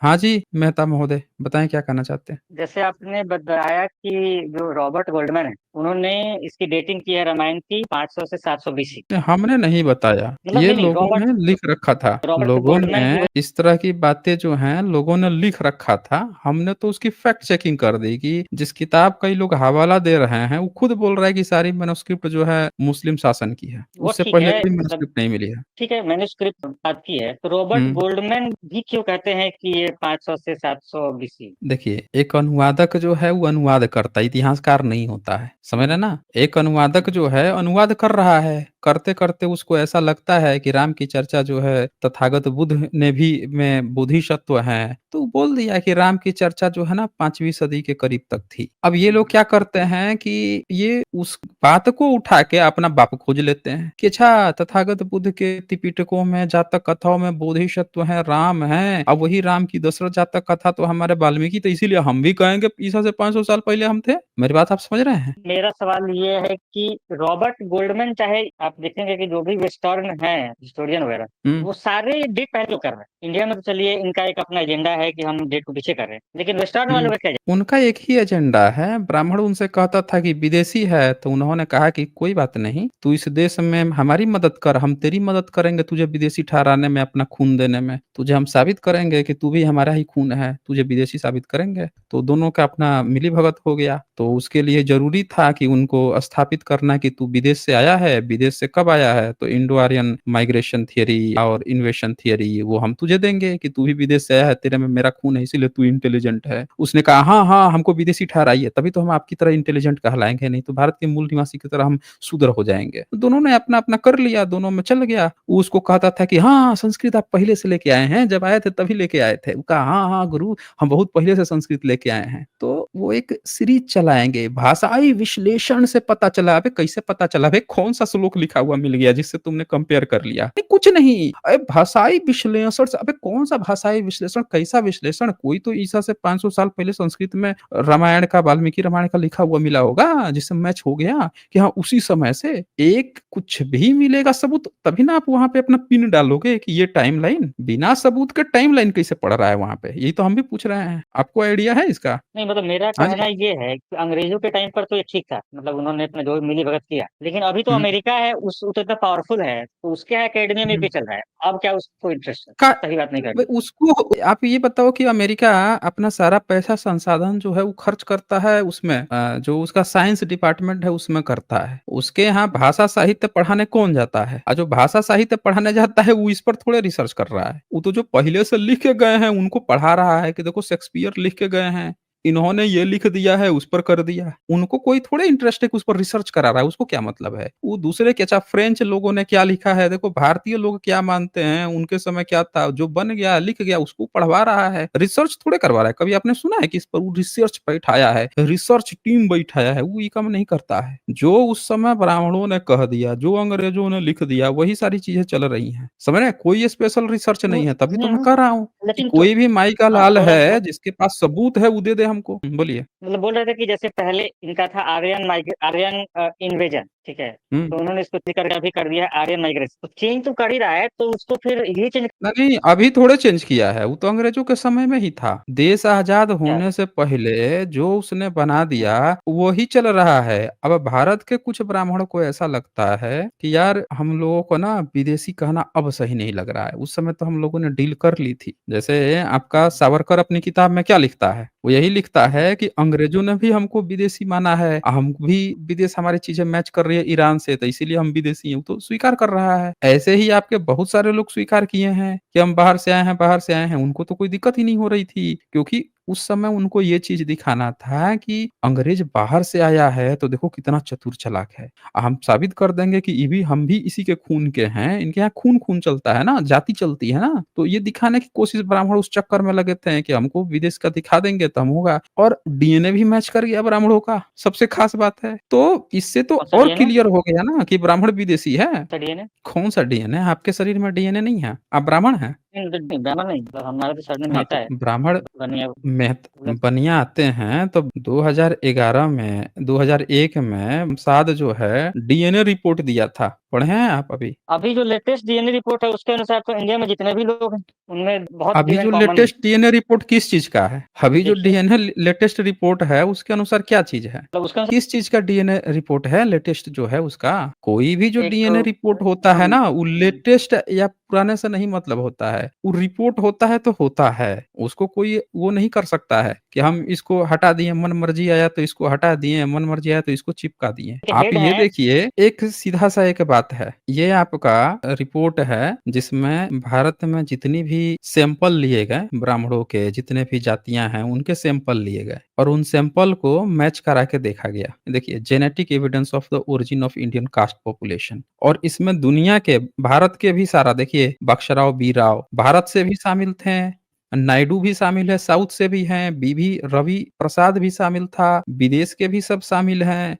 हाँ जी, मेहता महोदय, बताएँ क्या कहना चाहते हैं? जैसे आपने बताया कि जो रॉबर्ट गोल्डमैन है, उन्होंने इसकी डेटिंग की है रामायण की 500 से 700 बीसी। हमने नहीं बताया, मतलब ये नहीं, लोगों ने लिख रखा था। रॉबर्ट लोगों गोल्डमैन की ने इस तरह की बातें जो हैं लोगों ने लिख रखा था, हमने तो उसकी फैक्ट चेकिंग कर दी कि जिस किताब का ये लोग हवाला दे रहे हैं, वो खुद बोल रहा है कि सारी मैन्युस्क्रिप्ट जो है मुस्लिम शासन की है। वो उससे ठीक पहले है, कोई मतलब मैन्युस्क्रिप्ट नहीं मिली है। ठीक है, मैन्युस्क्रिप्ट बात की है, तो रॉबर्ट हुँ। गोल्डमैन भी क्यों कहते हैं कि ये 500 से 700 बीसी? देखिए, एक अनुवादक जो है वो अनुवाद करता है, इतिहासकार नहीं होता है, समझ रहे हैं हम्म, ना? एक अनुवादक जो है अनुवाद कर रहा है, करते-करते उसको ऐसा लगता है कि राम की चर्चा जो है तथागत बुद्ध ने भी में बोधिसत्व हैं, तो बोल दिया कि राम की चर्चा जो है ना 5वीं सदी के करीब तक थी। अब ये लोग हम्म, क्या करते हैं कि ये उस बात को उठा के अपना बाप खोज लेते हैं कि अच्छा तथागत बुद्ध के त्रिपिटकों में जातक कथाओं में बोधिसत्व हैं, राम हैं, अब वही राम की दशरथ जातक कथा तो हमारे वाल्मीकि तो इसीलिए हम भी कहेंगे ईसा से 500 साल पहले हम थे। मेरी बात आप समझ रहे हैं? मेरा सवाल ये है कि रॉबर्ट गोल्डमैन, चाहे आप देखेंगे कि जो भी वेस्टर्न है हिस्टोरियन वगैरह, हुँ। वो सारे डेट पहले क्यों कर रहे हैं? इंडिया में तो चलिए इनका एक अपना एजेंडा है कि हम डेट को पीछे कर रहे हैं, लेकिन वेस्टर्न वालों हुँ। का क्या उनका एक ही एजेंडा है, ब्राह्मण उनसे कहता था कि विदेशी है, तो उन्होंने कहा कि कोई बात नहीं, तू इस देश में हमारी मदद कर, हम तेरी मदद करेंगे तुझे विदेशी ठहराने में, अपना खून देने में। तुझे हम साबित करेंगे कि तू भी हमारा ही खून है, तुझे विदेशी साबित करेंगे। तो दोनों का अपना मिली-भगत हो गया। तो उसके लिए ज़रूरी था कि उनको स्थापित करना कि तू विदेश से आया है, विदेश से कब आया है? तो इंडो आर्यन माइग्रेशन थियरी और इन्वेशन थियरी वो हम तुझे देंगे कि तू भी विदेश से आया है, तेरे में मेरा खून है, इसीलिए तू इंटेलिजेंट है। उसने कहा, "हाँ, हाँ, हमको विदेशी ठहराइए, तभी तो हम आपकी तरह इंटेलिजेंट कहलाएँगे, नहीं तो भारत के मूल निवासी की तरह हम शूद्र हो जाएँगे।" तो दोनों ने अपना-अपना कर लिया, दोनों में चल गया। वो उसको कहता था कि, "हाँ, हाँ, संस्कृत आप पहले से लेके आए हैं, जब आए थे तभी लेके आए थे।" वो कहा, "हाँ, हाँ, गुरु, हम बहुत पहले से संस्कृत लेके आए हैं।" तो वो एक सीरीज़ चलाएँगे, भाषाई विश्लेषण से पता चला। अबे कैसे पता चला बे? कौन-सा श्लोक लिखा हुआ मिल गया जिससे तुमने कंपेयर कर लिया? नहीं, कुछ नहीं। अरे भाषाई विश्लेषण से अबे कौन-सा भाषाई विश्लेषण, कैसा विश्लेषण? कोई तो ईसा से 500 साल पहले संस्कृत में रामायण का, वाल्मीकि रामायण का लिखा हुआ मिला होगा, जिससे मैच हो गया कि हाँ, उसी समय से। एक कुछ भी मिलेगा सबूत, तभी ना आप वहाँ पे अपना पिन डालोगे कि ये टाइमलाइन। बिना सबूत के टाइमलाइन कैसे पड़ रहा है वहाँ पे? यही तो हम भी पूछ रहे हैं। आपको आइडिया है इसका? नहीं, मतलब मेरा हाँ जी। कहना ये है कि अंग्रेजों के टाइम पर तो ये ठीक था, मतलब उन्होंने अपना जो मिली भगत किया, लेकिन अभी तो हुँ, अमेरिका है, उस वो तो इतना पावरफुल है, तो उसके यहाँ एकेडमी में हुँ। भी चल रहा है। अब क्या उसको इंटरेस्ट है? का सही बात नहीं ब करनी। उसको आप ये बताओ कि अमेरिका अपना सारा पैसा संसाधन जो है वो खर्च करता है उसमें, जो उसका साइंस डिपार्टमेंट है उसमें करता है। उसके यहाँ भाषा साहित्य पढ़ाने कौन जाता है? जो भाषा साहित्य पढ़ाने जाता है वो इस पर थोड़े रिसर्च कर रहा है। वो तो जो पहले से लिख के गए हैं उनको पढ़ा रहा है कि देखो शेक्सपियर लिख के गए हैं। इन्होंने ये लिख दिया है, उस पर कर दिया। उनको कोई थोड़े इंटरेस्ट है कि उस पर रिसर्च करा रहा है, उसको क्या मतलब है? वो दूसरे के, अच्छा फ्रेंच लोगों ने क्या लिखा है, देखो भारतीय लोग क्या मानते हैं, उनके समय क्या था, जो बन गया, लिख गया, उसको पढ़वा रहा है। रिसर्च थोड़े करवा रहा है। कभी आपने सुना है कि इस पर वो रिसर्च बैठाया है, रिसर्च टीम बैठाया है, वो ये काम नहीं करता है। जो उस समय ब्राह्मणों ने कह दिया, जो अंग्रेजों ने लिख दिया, वही सारी चीज़ें चल रही हैं। समझ रहे हैं? कोई स्पेशल रिसर्च नहीं है, तभी तो मैं कह रहा हूँ कि लेकिन कोई भी माई का हाँ, लाल थोड़ा सा है, जिसके पास सबूत है, वो दे दे हमको। बोलिए। मतलब बोल रहे थे कि जैसे पहले इनका था आर्यन इन्वेजन, ठीक है, हुँ। तो उन्होंने इसको चेंज करके अभी कर दिया है आर्यन माइग्रेशन। तो चेंज तो कर ही रहा है, तो उसको फिर ये चेंज नहीं, अभी थोड़े चेंज किया है, वो तो अंग्रेजों के समय में ही था। देश आज़ाद क्या है? होने से पहले जो उसने बना हम्म, दिया, वही चल रहा है। अब भारत के कुछ ब्राह्मणों को ऐसा लगता है कि यार हम लोगों को ना विदेशी कहना अब सही नहीं लग रहा है। उस समय तो हम लोगों ने डील कर ली थी। जैसे आपका सावरकर अपनी किताब में क्या लिखता है? वो यही लिखता है कि अंग्रेजों ने भी हमको विदेशी माना है, हम भी विदेश हमारी चीज़ें मैच कर रही है ईरान से, तो इसीलिए हम विदेशी हैं, वो तो स्वीकार कर रहा है। ऐसे ही आपके बहुत सारे लोग स्वीकार किए हैं कि हम बाहर से आए हैं, बाहर से आए हैं, उनको तो कोई दिक्कत ही नहीं हो रही थी, क्योंकि उस समय उनको ये चीज़ दिखाना था कि अंग्रेज बाहर से आया है, तो देखो कितना चतुर चालाक है। हम साबित कर देंगे कि ये भी हम भी इसी के खून के हैं, इनके यहाँ खून-खून चलता है ना, जाति चलती है ना, तो ये दिखाने की कोशिश ब्राह्मण उस चक्कर में लगे थे कि हमको विदेश का दिखा देंगे तो हम होगा, और डीएनए भी मैच कर गया ब्राह्मणों का, सबसे खास बात है। तो इससे तो कौन सा और डीएनए? क्लियर हो गया ना कि ब्राह्मण विदेशी है। सा डीएनए? कौन-सा डीएनए? आपके शरीर में डीएनए नहीं है, आप ब्राह्मण हैं। ब्राह्मण नहीं, मतलब हमारा तो सरनेम हाँ, मेहता तो है। ब्राह्मण बनिया मतलब। बनिया आते हैं तो 2011 में 2001 में साद जो है डीएनए रिपोर्ट दिया था, पढ़े हैं आप अभी? अभी जो लेटेस्ट डीएनए रिपोर्ट है उसके अनुसार तो इंडिया में जितने भी लोग हैं उनमें बहुत अभी जीन जो कॉमन है। लेटेस्ट डीएनए रिपोर्ट किस चीज का है? अभी जो देखिए, डीएनए लेटेस्ट रिपोर्ट है उसके अनुसार क्या चीज है? मतलब उसका किस चीज का डीएनए रिपोर्ट है लेटेस्ट जो है उसका? कोई भी जो एक डीएनए तो रिपोर्ट होता है हम ना, वो लेटेस्ट या पुराने से नहीं मतलब होता है, वो रिपोर्ट होता है तो होता है। उसको कोई वो नहीं कर सकता है कि हम इसको हटा दिए, मन मर्जी आया तो इसको हटा दिए, मन मर्जी आया तो इसको चिपका दिए। के आप हेड ये हैं। देखिए, एक सीधा सा एक बात है, ये आपका रिपोर्ट है जिसमें भारत में जितनी भी सैंपल लिए गए, ब्राह्मणों के जितने भी जातियां हैं उनके सैंपल लिए गए और उन सैंपल को मैच करा के देखा गया। देखिए, genetic evidence of the origin of Indian caste population, और इसमें दुनिया के, भारत के भी सारा, देखिए बक्सराव बी राव भारत से भी शामिल थे, नायडू भी शामिल है, साउथ से भी हैं, बीवी रवि प्रसाद भी शामिल था, विदेश के भी सब शामिल हैं,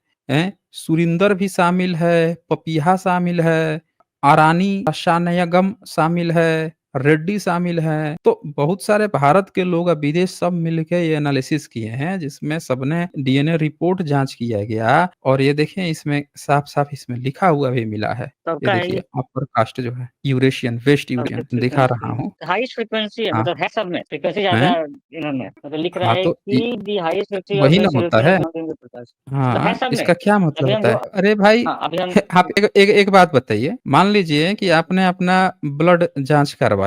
सुरिंदर भी शामिल है, पपीहा शामिल है, आरानी शानयगम शामिल है, रेड्डी शामिल है। तो बहुत सारे भारत के लोग और विदेश सब मिलके ये एनालिसिस किए हैं, जिसमें सबने डीएनए रिपोर्ट जांच किया गया, और ये देखें इसमें साफ साफ इसमें लिखा हुआ भी मिला है। ये सबका है देखिए, ये। अपर कास्ट जो है यूरेशियन, वेस्ट यूरेशियन सबके दिखा फ्रीक्वेंसी रहा हूँ। हाईएस्ट फ्रीक्वेंसी है, हाँ, मतलब है सब में फ्रीक्वेंसी ज्यादा हैं? है। इन्होंने मतलब लिख रहा हाँ, है तो कि दी हाईएस्ट फ्रीक्वेंसी ऑफ वही ना वेस्ट होता यूरोपियन है। प्रकाश, मतलब है हाँ, सब में। इसका क्या मतलब अभी हम होता जो है? अरे भाई, हाँ अभी हम आप एक बात बताइए, मान लीजिए कि आपने अपना ब्लड जांच करवाया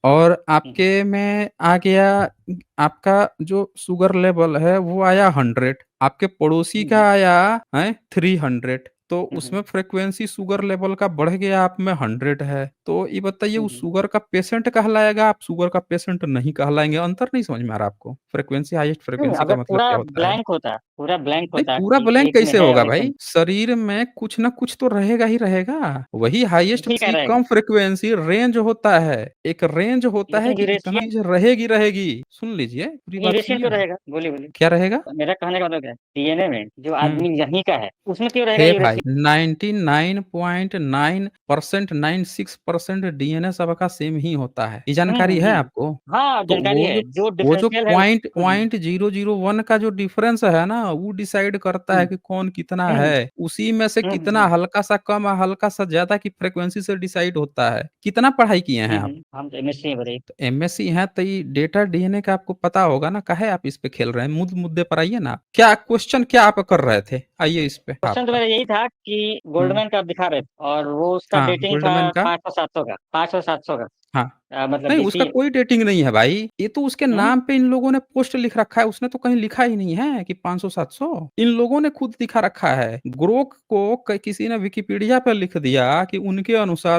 और आपके में आ गया, आपका जो शुगर लेवल है वो आया 100, आपके पड़ोसी का आया है 300, तो उसमें फ्रीक्वेंसी शुगर लेवल का बढ़ गया, आप में 100 है, तो ये बताइए वो शुगर का पेशेंट कहलाएगा, आप शुगर का पेशेंट नहीं कहलाएंगे? अंतर नहीं समझ में आ रहा आपको? फ्रीक्वेंसी, हाईएस्ट नहीं, फ्रीक्वेंसी का अगर मतलब पूरा क्या होता है? ब्लैंक होता, पूरा ब्लैंक नहीं, होता पूरा कि ब्लैंक एक में कैसे है होगा और एक में भाई? शरीर में कुछ ना कुछ तो रहेगा ही रहेगा। वही हाईएस्ट ठीक है फ्रीक्वेंसी, रहेगा। कम फ्रीक्वेंसी रेंज होता है, एक रेंज होता है लेकिन कि इतना यूरेशियन चीज रहेगी रहेगी। सुन लीजिए, पूरी बात यूरेशियन सुनिए क्यों ना। रहेगा, बोलिए बोलिए। क्या रहेगा? तो मेरा कहने का मतलब क्या है, डीएनए में जो हम्म। आदमी यहीं का है उसमें क्यों रहेगा हे भाई, यूरेशियन। 99.9%, 96% डीएनए सबका सेम ही होता है, ये जानकारी है हम्म। आपको? हाँ तो जानकारी है, जो वो जो डिफरेंशियल है उस पॉइंट पॉइंट 001 का जो डिफरेंस है ना, वो डिसाइड करता है हम्म कि कौन कितना हम्म है, उसी में से कितना हम्म हल्का सा कम और हल्का सा ज्यादा की फ्रीक्वेंसी से डिसाइड होता है। कितना पढ़ाई किए हैं आप? हम तो एमएससी है बताइए। तो एमएससी हैं तो ये डेटा डीएनए का आपको पता होगा ना, काहे आप इस पे खेल रहे हैं? मुद्दे पर आइए ना, क्या क्वेश्चन क्या आप कर रहे थे, आइए इस पे क्वेश्चन तो आपका। मेरा यही था कि हम्म। गोल्डमैन का आप दिखा रहे थे और वो उसका हाँ, डेटिंग था गोल्डमैन का। 500 700 का, 500 700 का। हाँ, मतलब नहीं, उसका बीसी। कोई डेटिंग नहीं है भाई, ये तो उसके हम्म नाम पे इन लोगों ने पोस्ट लिख रखा है, उसने तो कहीं लिखा ही नहीं है कि 500 700, इन लोगों ने खुद दिखा रखा है। ग्रोक को किसी ने विकिपीडिया पे लिख दिया कि उनके अनुसार,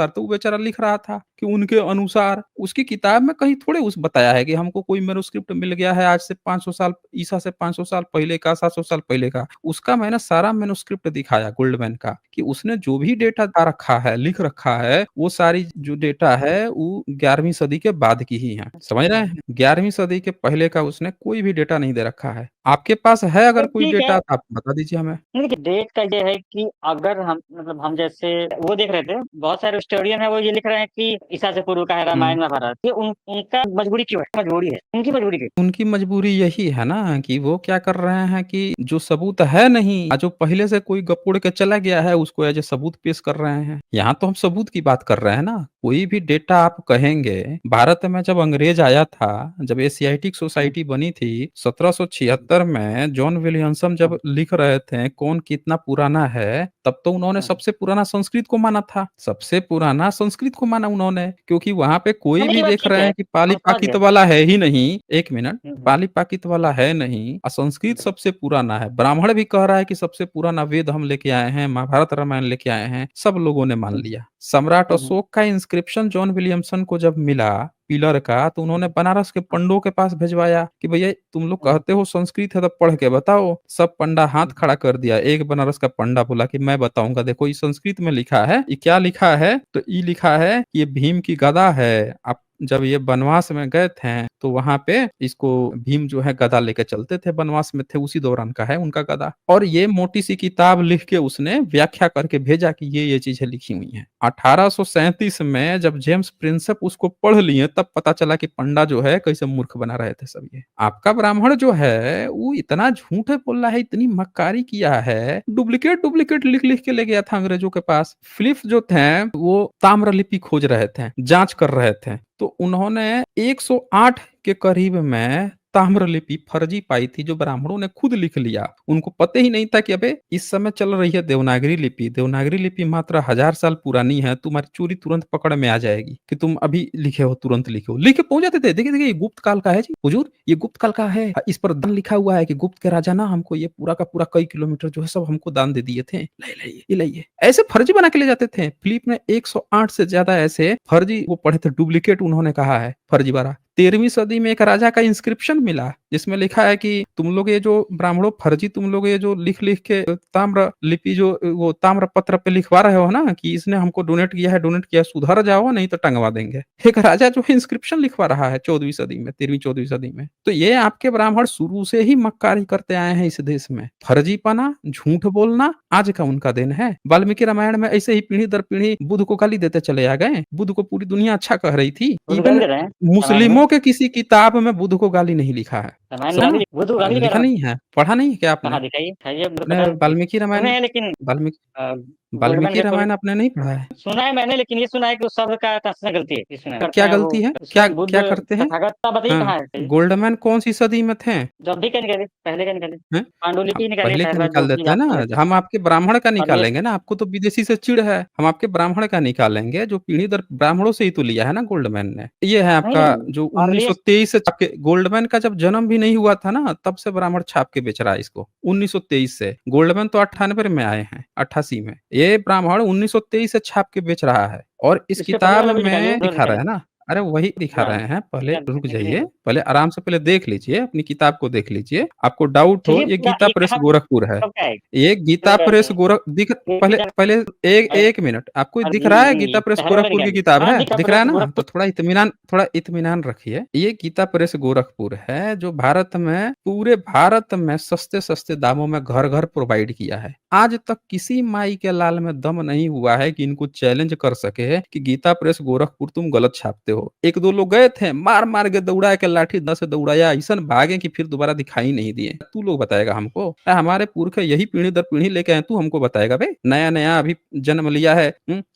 तो वो बेचारा लिख रहा था कि उनके अनुसार, उसकी किताब में कहीं थोड़े उस बताया है कि हमको कोई मैन्युस्क्रिप्ट मिल गया है आज से 500 साल, ईसा से 500 साल पहले का, 700 साल पहले का। उसका मैंने सारा मैन्युस्क्रिप्ट दिखाया गोल्डमैन का, कि उसने जो भी डेटा दा रखा है, लिख रखा है, वो सारी जो डेटा है वो 11वीं सदी के बाद की ही है, समझ रहे हैं? 11वीं सदी के पहले का उसने कोई भी डेटा नहीं दे रखा है। आपके पास है अगर तो कोई ठीक है। डेटा तो आप बता दीजिए हमें। नहीं देखिए, डेट का ये है कि अगर हम मतलब हम जैसे वो देख रहे थे, बहुत सारे हिस्टोरियन है वो ये लिख रहे हैं कि ईसा से पूर्व का है हम्म। रामायण महाभारत, ये उनका मजबूरी क्यों है, मजबूरी है उनकी मजबूरी क्यों। उनकी मजबूरी यही है ना कि वो क्या कर रहे हैं कि जो सबूत है नहीं, जो पहले से कोई गपुड़ के चला गया है उसको एज ए सबूत पेश कर रहे हैं। यहाँ तो हम सबूत की बात कर रहे हैं ना। कोई भी डेटा आप कहेंगे, भारत में जब अंग्रेज आया था, जब एशियाटिक हम्म सोसाइटी बनी थी 1776 में, जॉन विलियमसन जब लिख रहे थे कौन कितना पुराना है, तब तो उन्होंने हम्म। सबसे पुराना संस्कृत को माना था, सबसे पुराना संस्कृत को माना उन्होंने, क्योंकि वहां पे कोई नहीं भी ये बात देख ठीक रहे है, हैं कि पाली हम समझ पाकित गए। वाला है ही नहीं, एक मिनट, हम्म पाली पाकित वाला है नहीं, और संस्कृत हम्म सबसे पुराना है। ब्राह्मण भी कह रहा है कि सबसे पुराना वेद हम लेके आए हैं, महाभारत रामायण लेके आए हैं, सब लोगों ने मान लिया। सम्राट हम्म अशोक का इंस्क्रिप्शन जॉन विलियमसन को जब मिला पिलर का, तो उन्होंने बनारस के पंडों के पास भिजवाया कि भैया तुम लोग हम्म कहते हो संस्कृत है तो पढ़ के बताओ। सब पंडा हाथ हम्म खड़ा कर दिया, एक बनारस का पंडा बोला कि मैं बताऊंगा, देखो ये संस्कृत में लिखा है, ये क्या लिखा है, तो ये लिखा है कि ये भीम की गदा है, आप जब ये वनवास में गए थे, तो वहाँ पे इसको भीम जो है गदा लेके चलते थे, वनवास में थे उसी दौरान का है उनका गदा। और ये मोटी-सी किताब लिख के उसने व्याख्या करके भेजा कि ये चीज़ें लिखी हुई हैं। 1837 में जब जेम्स प्रिंसेप उसको पढ़ लिए तब पता चला कि पंडा जो है कैसे मूर्ख बना रहे थे सब ये। आपका ब्राह्मण जो है वो इतना झूठ बोल रहा है, इतनी मक्कारी किया है, डुप्लीकेट लिख-लिख के ले गया था अंग्रेजों के पास। फिलिप्स जो थे वो ताम्रलिपि खोज रहे थे, जाँच कर रहे थे। तो उन्होंने 108 के करीब में ताम्रलिपि फर्जी पाई थी जो ब्राह्मणों ने खुद लिख लिया। उनको पता ही नहीं था कि अबे इस समय चल रही है देवनागरी लिपि। देवनागरी लिपि मात्र 1000 साल पुरानी है, तुम्हारी चोरी तुरंत पकड़ में आ जाएगी कि तुम अभी लिखे हो, तुरंत लिखे हो। लिख के पहुँच जाते थे, देखिए ये गुप्त काल का है जी, हुजूर ये गुप्त काल का है। इस पर दान लिखा हुआ है कि गुप्त के राजा ना हमको ये पूरा का पूरा कई किलोमीटर जो है सब हमको दान दे दिए थे। लाइए, ये लाइए। ऐसे फर्जी बना के ले जाते थे। फिलिप ने 108 से ज्यादा ऐसे फर्जी वो पढ़े थे, डुप्लीकेट उन्होंने कहा है, फर्जी वाला। 13वीं सदी में एक राजा का इंस्क्रिप्शन मिला जिसमें लिखा है कि तुम लोग ये जो ब्राह्मणों फर्जी तुम लोग ये जो लिख-लिख के ताम्र लिपि जो वो ताम्र पत्र पे लिखवा रहे हो ना कि इसने हमको डोनेट किया है, सुधर जाओ नहीं तो टंगवा देंगे। एक राजा जो है इंस्क्रिप्शन लिखवा रहा है 14वीं सदी में, 13वीं-14वीं सदी में। तो ये आपके ब्राह्मण शुरू से ही मक्कारी करते आए हैं इस देश में। फर्जीपना, झूठ बोलना आज का उनका दिन है। वाल्मीकि रामायण में ऐसे ही पीढ़ी दर पीढ़ी बुद्ध को गाली देते चले आ गए। बुद्ध को पूरी दुनिया अच्छा कह रही थी। बुद्ध गाली इवन दे रहे हैं रामायण में। मुस्लिमों के किसी किताब में बुद्ध को गाली नहीं लिखा है। रामायण में सुना? बुद्ध को गाली दे लिखा रहा है। नहीं है, पढ़ा नहीं है क्या आपने? कहाँ दिखाइए? दिखाइए, मुझे आपने पता नहीं। वाल्मीकि सुने रामायण हैं लेकिन वाल्मीकि अ, गोल्डमैन वाल्मीकि रेफर रामायण आपने नहीं पढ़ा है? सुना है मैंने, लेकिन ये सुना है कि उस शब्द का ट्रांसलेशन गलती है। इसमें करते क्या हैं वो, गलती है? क्या उसमें बुद्ध क्या करते हैं? तथागत का बताइए हाँ, कहाँ है? बताइए। गोल्डमैन कौन-सी सदी में थे? जब भी क्या निकालिए, पहले क्या निकालिए? हैं? पांडुलिपि निकालिए, पहले का शायद जो निकाल भी देते हैं आप ना, समझते हैं। हम आपके ब्राह्मण का और ये निकालेंगे ना, आपको तो विदेशी से चिढ़ है, हम आपके ब्राह्मण का निकालेंगे जो पीढ़ी दर ब्राह्मणों से ही तो लिया है ना गोल्डमैन ने। ये है नहीं, आपका नहीं, जो अर्लीस्ट 1923 से छाप के गोल्डमैन का जब जन्म भी नहीं हुआ था ना, तब से ब्राह्मण छाप के बेच रहा है इसको, 1923 से। गोल्डमैन तो 98 में आए हैं, 88 में। ये ब्राह्मण 1923 से छाप के बेच रहा है और इस इस पे पढ़ने किताब वाला भी निकालिए, में उधर दिखा रहे निकालिए। हैं ना। अरे वही दिखा हाँ, रहे हैं, पहले निकाल रुक निकलिए जाइए, वो। पहले आराम से पहले देख लीजिए, अपनी किताब को देख लीजिए। आपको डाउट हो, चलिए ये पूरा गीता ये प्रेस कहाँ गोरखपुर है। कब का है? ये गीता प्रेस गोरख दिख एक पहले मिनट, पहले एक एक मिनट, आपको दिख रहा है गीता प्रेस पहले वाला गोरखपुर की निकालिए। किताब हाँ, है? गीता दिख रहा प्रेस है ना? तो गोरखपुर। थोड़ा इत्मीनान रखिए। ये गीता प्रेस गोरखपुर है जो भारत में पूरे भारत में सस्ते-सस्ते दामों में घर-घर प्रोवाइड किया है। आज तक किसी माई के लाल में दम नहीं हुआ है कि इनको चैलेंज कर सके कि गीता प्रेस गोरखपुर तुम गलत छापते हो। 1-2 लोग गए थे, मार-मार के दौड़ा के लाठी डंडा से दौड़ाया, अइसन भागे कि फिर दोबारा दिखाई नहीं दिए। तू लोग बताएगा हमको? हमारे पुरखे यही पीढ़ी दर पीढ़ी लेके आए, तू हमको बताएगा बे? नया-नया अभी जन्म लिया है,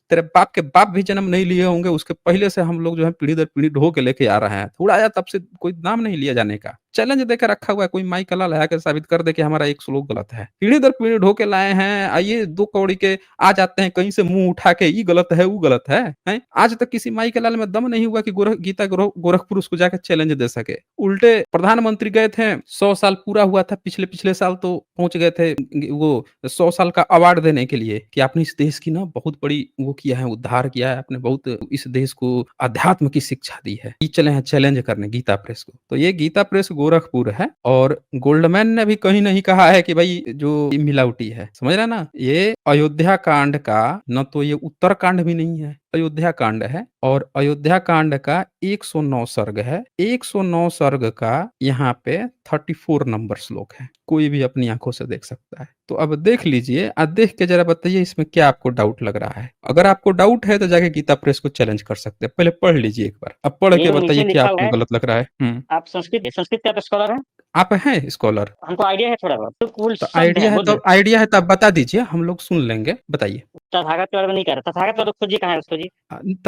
तेरे बाप के बाप भी जन्म नहीं लिए होंगे, उसके पहले से हम लोग जो है पीढ़ी दर पीढ़ी ढो के लेके आ रहे हैं। दौड़ाया तब से कोई नाम नहीं लिया जाने का। चैलेंज देकर रखा हुआ है, कोई माई कला लगा के साबित कर दे कि हमारा एक श्लोक गलत है। पीढ़ी दर पीढ़ी ढो के लाए हैं, आइए 2 कौड़ी के आ जाते हैं कहीं से मुँह उठा के, ये गलत है, वो गलत है, हैं? आज तक किसी माई के लाल में दम नहीं हुआ कि गोरखपुर उसको जाके चैलेंज दे सके। उल्टे प्रधानमंत्री गए थे, 100 साल पूरा हुआ था, पिछले साल तो पहुँच गए थे वो 100 साल का अवार्ड देने के लिए कि आपने इस देश की ना बहुत बड़ी वो किया है, उद्धार किया है, आपने बहुत इस देश को अध्यात्म की शिक्षा दी है। ये चले हैं चैलेंज करने गीता प्रेस को। तो ये गीता प्रेस गोरखपुर है और गोल्डमैन ने भी कहीं नहीं कहा है कि भाई जो ये मिलावटी है। समझ रहे हैं ना? ये अयोध्या कांड का न तो ये उत्तर कांड भी नहीं है, अयोध्या कांड है और अयोध्या कांड का 109 सर्ग है। 109 सर्ग का यहाँ पे 34 नंबर श्लोक है। कोई भी अपनी आंखों से देख सकता है। तो अब देख लीजिए, देख के जरा बताइए इसमें क्या आपको डाउट लग रहा है। अगर आपको डाउट है तो जाके गीता प्रेस को चैलेंज कर सकते हैं। पहले पढ़ लीजिए एक बार, अब पढ़ ये के जो नीचे बताइए क्या लिखा हुआ आपको है, गलत लग रहा है। आप संस्कृत संस्कृत के आप स्कॉलर हैं? आप हैं स्कॉलर? हमको आइडिया है थोड़ा बहुत। तो कुल तो शब्द है बुद्ध। आइडिया है तो आप बता दीजिए, हम लोग सुन लेंगे। बताइए। तथागत के बारे में नहीं कह रहा। तथागत वाला खोजिए, कहाँ है उसको जी?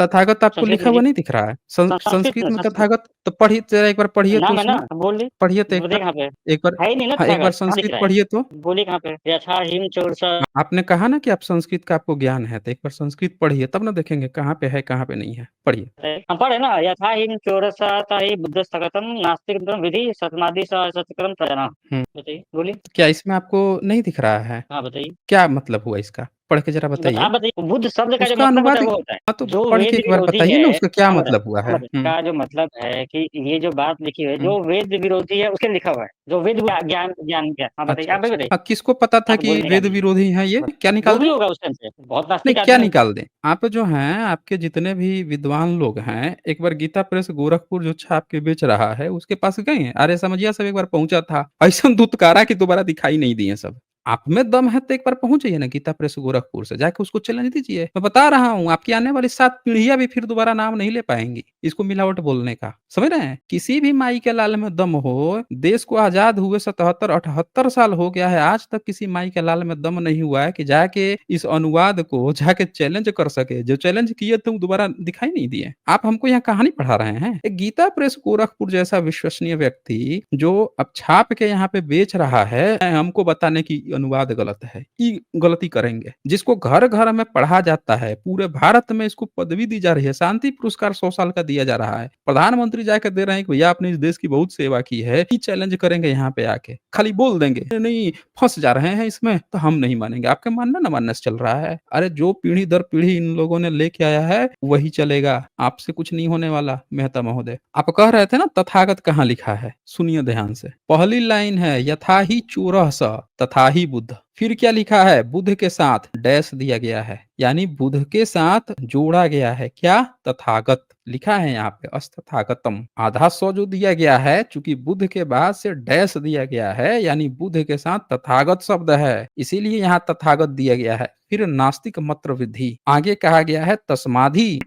तथागत आपको संस्कृत लिखा में हुआ जी। नहीं दिख रहा है? संस्कृत संस्कृत में, में संस्कृत तथागत तो पढ़िए, जरा एक बार पढ़िए तो नाम है ना, उसमें। बोलिए। पढ़िए तो एक बोलिए बार। कहाँ पे? एक बार। है ही नहीं ना हाँ, एक बार तथागत, कहाँ लिख संस्कृत रहा है? पढ़िए तो। बोलिए कहाँ पे? यथा हिम चोरसा। आपने कहा ना कि आप संस्कृत का आपको ज्ञान है, तो एक बार संस्कृत पढ़िए तब ना देखेंगे कहाँ पे है, कहाँ पे नहीं है। पढ़िए। हम पढ़े ना, यथा हिम चोरसा तहि बुद्ध स्थगतम नास्तिक विधि सतमादि सत्यक्रम प्रजना। हुँ। बताइए, बोलिए। क्या इसमें आपको नहीं दिख रहा है? हाँ, बताइए। क्या मतलब हुआ इसका? पढ़ के ज़रा बताइए। आप बताइए, बुद्ध शब्द का जो उसका मतलब होता अनुवाद है वो होता है, हाँ, तो जो पढ़ वेद के एक बार विरोधी बताइए है। ना उसका क्या हम बताते मतलब हुआ है? का जो मतलब है कि ये जो बात लिखी हुई है, हुँ। जो वेद विरोधी है उसके लिखा हुआ है, जो वेद ज्ञान ज्ञान क्या। हाँ बताइए, अच्छा, आप भी अच्छा। बताइए, हाँ, किसको पता था आप कि बोलने का वेद नहीं विरोधी हैं ये? है। क्या जो निकाल भी दें? होगा उस टाइम से, बहुत नहीं, नास्तिक क्या आदमी होंगे। निकाल दें? आप जो हैं, आपके जितने भी विद्वान लोग हैं, एक बार गीता प्रेस गोरखपुर जो छाप के बेच रहा है, उसके पास गए हैं? आर्य समाजिया सब एक बार पहुँचा था। ऐसन धुतकारा कि दोबारा दिखाई नहीं दिए सब। आप में दम है तो एक बार पहुँच जाइए ना गीता प्रेस गोरखपुर से, जाके उसको चैलेंज दीजिए। मैं बता रहा हूँ, आपकी आने वाली 7 पीढ़ियाँ भी फिर दोबारा नाम नहीं ले पाएँगी, इसको मिलावट बोलने का। समझ रहे हैं? किसी भी माई के लाल में दम हो, देश को आज़ाद हुए 77-78 साल हो गया है, आज तक किसी माई के लाल में दम नहीं हुआ है कि जाके इस अनुवाद को जाके चैलेंज कर सके। जो चैलेंज किए थे वो दोबारा दिखाई नहीं दिए। आप हमको यहाँ कहानी पढ़ा रहे हैं? एक गीता प्रेस गोरखपुर जैसा विश्वसनीय व्यक्ति जो अब छाप के यहाँ पे बेच रहा है, हमको बताने की अनुवाद गलत है। ये गलती करेंगे। जिसको घर-घर में पढ़ा जाता है, पूरे भारत में इसको पदवी दी जा रही है, शांति पुरस्कार 100 साल का दिया जा रहा है। प्रधानमंत्री जाके दे रहे हैं कि भैया आपने इस देश की बहुत सेवा की है, ये चैलेंज करेंगे यहाँ पे आके। खाली बोल देंगे, नहीं फँस जा रहे हैं इसमें, तो हम नहीं मानेंगे। आपके मानना ना मानना से चल रहा है। अरे जो पीढ़ी दर पीढ़ी इन लोगों ने लेके आया है, वही चलेगा। आपसे कुछ नहीं होने वाला, मेहता महोदय। आप कह रहे थे ना तथागत कहाँ लिखा है? सुनिए ध्यान से। पहली लाइन है यथा ही चोरः स तथा ही बुद्ध। फिर क्या लिखा है? बुद्ध के साथ डैश दिया गया है, यानी बुद्ध के साथ जोड़ा गया है। क्या? तथागत लिखा है यहाँ पे, अस्तथागतम। आधा सौ जो दिया गया है, चूंकि बुद्ध के बाद से डैश दिया गया है, यानी बुद्ध के साथ तथागत शब्द है, इसीलिए यहाँ तथागत दिया गया है। फिर नास्तिक मत्र विधि आगे कहा गया है तस्माधि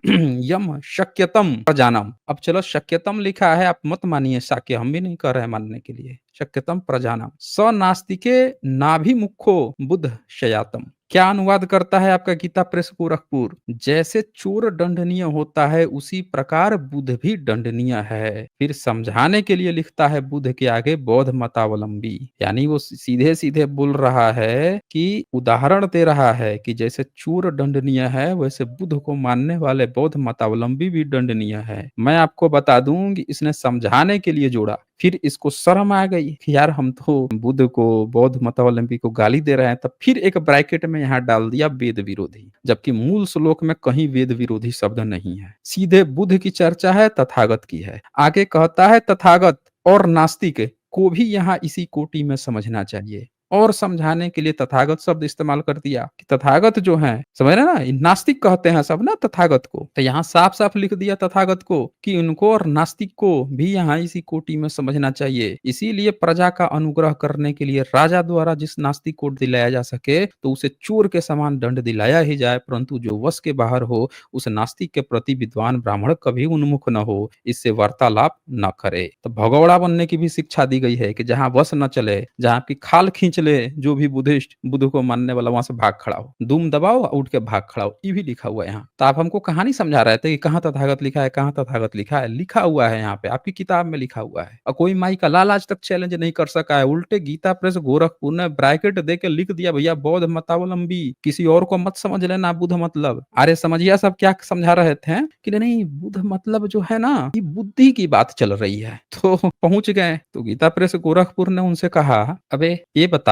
यम शक्यतम प्रजानम। अब चलो शक्यतम लिखा है, आप मत मानिए शाक्य, हम भी नहीं कर रहे हैं मानने के लिए। शक्यतम प्रजानम स नास्तिके नाभिमुखो बुद्ध शयातम। क्या अनुवाद करता है आपका गीता प्रेस गोरखपुर? जैसे चोर दंडनीय होता है उसी प्रकार बुद्ध भी दंडनीय है। फिर समझाने के लिए लिखता है बुद्ध के आगे बौद्ध मतावलंबी, यानी वो सीधे सीधे बोल रहा है कि उदाहरण दे रहा है कि जैसे चोर दंडनीय है वैसे बुद्ध को मानने वाले बौद्ध मतावलंबी भी दंडनीय है। मैं आपको बता दूं कि इसने समझाने के लिए जोड़ा, फिर इसको शर्म आ गई कि यार हम तो बुद्ध को बौद्ध मतावलंबी को गाली दे रहे हैं, तब फिर एक ब्रैकेट में यहाँ डाल दिया वेद विरोधी, जबकि मूल श्लोक में कहीं वेद विरोधी शब्द नहीं है। सीधे बुद्ध की चर्चा है, तथागत की है। आगे कहता है तथागत और नास्तिक को भी यहाँ इसी कोटि में समझना चाहिए, और समझाने के लिए तथागत शब्द इस्तेमाल कर दिया कि तथागत जो है, समझ रहे ना, नास्तिक कहते हैं सब ना तथागत को, तो यहाँ साफ साफ लिख दिया तथागत को कि उनको और नास्तिक को भी यहाँ इसी कोटि में समझना चाहिए। इसीलिए प्रजा का अनुग्रह करने के लिए राजा द्वारा जिस नास्तिक को दिलाया जा सके तो उसे चोर के समान दंड दिलाया ही जाए, परंतु जो वश के बाहर हो उस नास्तिक के प्रति विद्वान ब्राह्मण कभी उन्मुख न हो, इससे वार्तालाप न करे। तो भगौड़ा बनने की भी शिक्षा दी गई है कि जहां वश न चले, जहां आपकी खाल खींच ले जो भी बुद्धिस्ट बुद्ध को मानने वाला, वहां से भाग खड़ा हो, दुम दबाओ उठ के भाग खड़ा हो। ये भी लिखा हुआ है यहाँ। तो आप हमको कहानी समझा रहे थे कि कहाँ तथागत लिखा है, कहाँ तथागत लिखा है? लिखा हुआ है यहाँ पे, आपकी किताब में लिखा हुआ है। और कोई माई का लाल आज तक चैलेंज नहीं कर सका है। उल्टे गीता प्रेस गोरखपुर ने ब्रैकेट दे के लिख दिया भैया बौद्ध मतावलंबी, किसी और को मत समझ लेना बुद्ध मतलब। अरे समझिया सब क्या समझा रहे थे कि नहीं बुद्ध मतलब जो है ना, ये बुद्धि की बात चल रही है। तो पहुंच गए तो गीता प्रेस गोरखपुर ने उनसे कहा अबे ये बता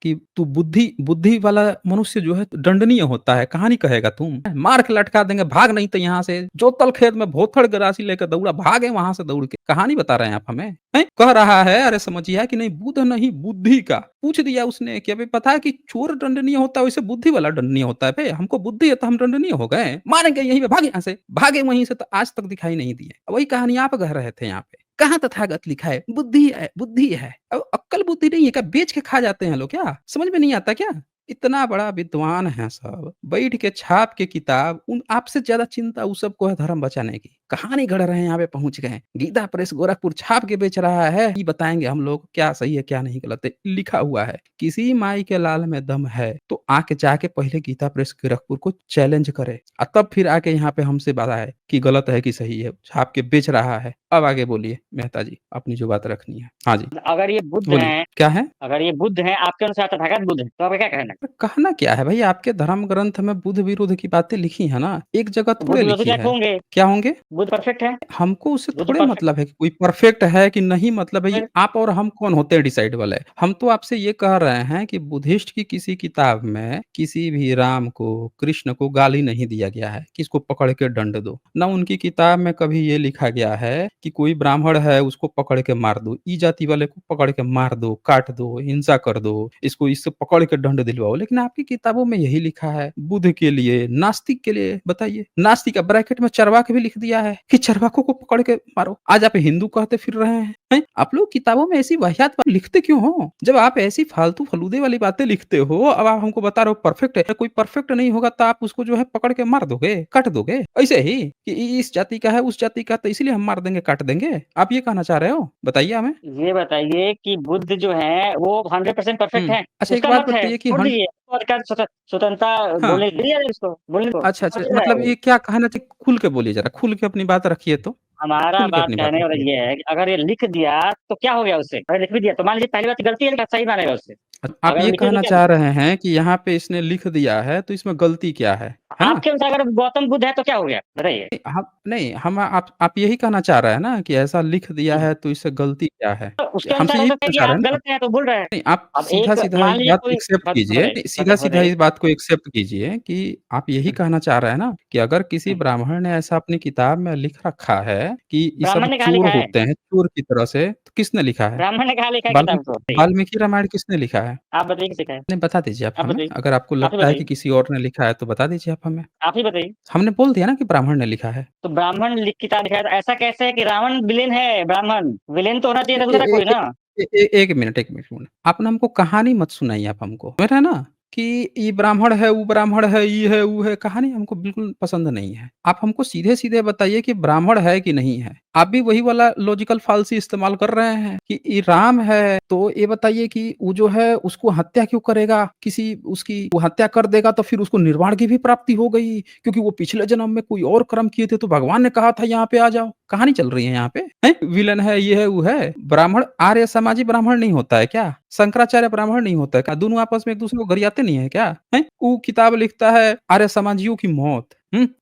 कि तू बुद्धि बुद्धि वाला मनुष्य जो है दंडनीय होता है, कहानी कहेगा तुम? मार के लटका देंगे, भाग नहीं तो यहाँ से। जोतल खेत में भोथड़ गरासी लेकर दौड़ा, भागे वहां से दौड़ के। कहानी बता रहे हैं आप हमें? कह रहा है अरे समझिए कि नहीं बुद्ध नहीं बुद्धि का। पूछ दिया उसने कि अभी पता है कि चोर दंडनीय होता है वैसे बुद्धि वाला दंडनीय होता है। भाई हमको बुद्धि है तो हम दंडनीय हो गए, मारेंगे यहीं पे, भागे यहाँ से। भागे वहीं से तो आज तक दिखाई नहीं दिए। वही कहानी आप कह रहे थे यहाँ पे। कहाँ तथागत लिखा है? बुद्धि है, बुद्धि है। अब अक्ल बुद्धि नहीं है क्या? बेच के खा जाते हैं लोग क्या? समझ में नहीं आता क्या? इतना बड़ा विद्वान है सब, बैठ के छाप के किताब, उन आपसे ज्यादा चिंता उस सबको है धर्म बचाने की। कहानी गढ़ रहे हैं, यहाँ पे पहुंच गए। गीता प्रेस गोरखपुर छाप के बेच रहा है, ये बताएंगे हम लोग क्या सही है क्या नहीं गलत है। लिखा हुआ है किसी माई के लाल में दम है तो आके जाके पहले गीता प्रेस गोरखपुर को चैलेंज करे, और तब फिर आके यहाँ पे हमसे बताए कि गलत है कि सही है। छाप के बेच रहा है। अब आगे बोलिए मेहता जी, अपनी जो बात रखनी है। हाँ जी अगर ये बुद्ध बोलिए, हैं, क्या है? अगर ये बुद्ध हैं आपके अनुसार तथागत बुद्ध है, तो आपका क्या कहना है? कहना क्या है भाई, आपके धर्म ग्रंथ में बुद्ध विरोध की बातें लिखी है ना, एक जगह तो बुद्ध थोड़े विरोधी लिखी कैसे है। होंगे? क्या होंगे? बुद्ध परफेक्ट है, हमको उससे बुद्ध थोड़े परफेक्ट मतलब है कि कोई परफेक्ट है कि नहीं, मतलब है ये फिर आप और हम कौन होते हैं डिसाइड वाले। हम तो आपसे ये कह रहे हैं कि बुद्धिस्ट की किसी किताब में किसी भी राम को, कृष्ण को गाली नहीं दिया गया है कि इसको पकड़ के दंड दो। ना उनकी किताब में कभी ये लिखा गया है कि कोई ब्राह्मण है उसको पकड़ के मार दो, ई जाति वाले को पकड़ के मार दो, काट दो, हिंसा कर दो, इसको इससे पकड़ के दंड दिलवाओ। लेकिन आपकी किताबों में यही लिखा है बुद्ध के लिए, नास्तिक के लिए। बताइए, नास्तिक का ब्रैकेट में चरवाक भी लिख दिया है कि चरवाकों को पकड़ के मारो। आज आप हिंदू कहते फिर रहे हैं। आप लोग किताबों में ऐसी वाहियात बात लिखते क्यों हो? जब आप ऐसी फालतू फलूदे वाली बातें लिखते हो, अब आप हमको बता रहे हो परफेक्ट है। कोई परफेक्ट नहीं होगा तो आप उसको जो है पकड़ के मार दोगे, काट दोगे। ऐसे ही कि इस जाति का है, उस जाति का, तो इसलिए हम मार देंगे, काट देंगे। आप ये कहना चाह रहे हो? बताइए हमें। ये बताइए कि बुद्ध जो है वो 100% परफेक्ट है, अच्छा, एक उसका बात मत है, बताइए कि छोड़ दीजिए। उसको अधिकार स्वतंत्रता हाँ। बोलने दीजिए उसको, बोलने को अच्छा, समझ अच्छा, रहा है मतलब वो। ये क्या कहना चाहिए? खुल के बोलिए ज़रा, खुल के अपनी बात रखिए तो। हमारा खुल के बात अपनी बात कहने वाला रखिए। ये है कि अगर ये लिख दिया तो क्या हो गया उससे? अगर लिख भी दिया तो मान लीजिए पहली बात गलती है, लेकिन सही मानेगा उससे। आप अगर ये लिखे तो कहना क्या चाह रहे हैं कि यहाँ पे इसने लिख दिया है तो इसमें गलती क्या है ना? आपके अनुसार अगर गौतम बुद्ध है तो क्या हो गया? बताइए। हम आप यही कहना चाह रहे हैं ना कि ऐसा लिख दिया हुँ। है तो इससे गलती क्या है? तो उसके हमसे अनुसार हो यही सकता है पूछना कि चाह रहे आप हैं ना? गलत हैं तो भूल रहे हैं। नहीं, आप अब एक सीधा-सीधा मान इस लीजिए बात को कोई एक्सेप्ट कीजिए। बताइए, नहीं, सीधा-सीधा बताइए। इस बात को एक्सेप्ट कीजिए कि आप यही हुँ, कहना चाह रहे हैं ना कि अगर किसी हुँ। ब्राह्मण ने ऐसा अपनी किताब में लिख रखा है कि ये सब ब्राह्मण ने कहाँ चोर लिखा है? होते हैं, चोर की तरह से, तो किसने लिखा है? ब्राह्मण ने कहाँ लिखा है किताब वाल्मीकि को? बताइए। वाल्मीकि रामायण किसने लिखा है? आप बताइए किसने लिखा है? नहीं, बता दीजिए आप आप हमें। बताइए। अगर आपको आप ही लगता है कि बताइए। किसी और ने लिखा है तो बता दीजिए आप हमें। आप ही बताइए। हमने बोल दिया ना कि ब्राह्मण ने लिखा है। तो ब्राह्मण लिख किताब लिखा है तो ऐसा कैसे है कि रावण विलेन है ब्राह्मण? विलेन तो होना ए चाहिए था ए दूसरा ए कोई ए ना। ए ए 1 मिनट, 1 मिनट, 1 मिनट। आप ना हमको कहानी मत सुनाइए आप हमको। समझ रहे हैं ना? कि ये ब्राह्मण है, वो ब्राह्मण है, ये है, वो है, कहानी हमको बिल्कुल पसंद नहीं है। आप हमको सीधे-सीधे बताइए कि ब्राह्मण है कि नहीं है? आप भी वही वाला लॉजिकल फालसी इस्तेमाल कर रहे हैं कि ये राम है, तो ये बताइए कि वो जो है उसको हत्या क्यों करेगा? किसी उसकी वो हत्या कर देगा तो फिर उसको निर्वाण की भी प्राप्ति हो गई, क्योंकि वो पिछले जन्म में कोई और कर्म किए थे तो भगवान ने कहा था यहाँ पे आ जाओ। कहानी चल रही है यहाँ पे, हैं? विलेन है, ये है, वो है। ब्राह्मण आर्य समाजी ब्राह्मण नहीं होता है क्या? शंकराचार्य ब्राह्मण नहीं होता है क्या? दोनों आपस में एक-दूसरे को गरियाते नहीं है क्या? हैं? वो किताब लिखता है आर्य समाजियों की मौत,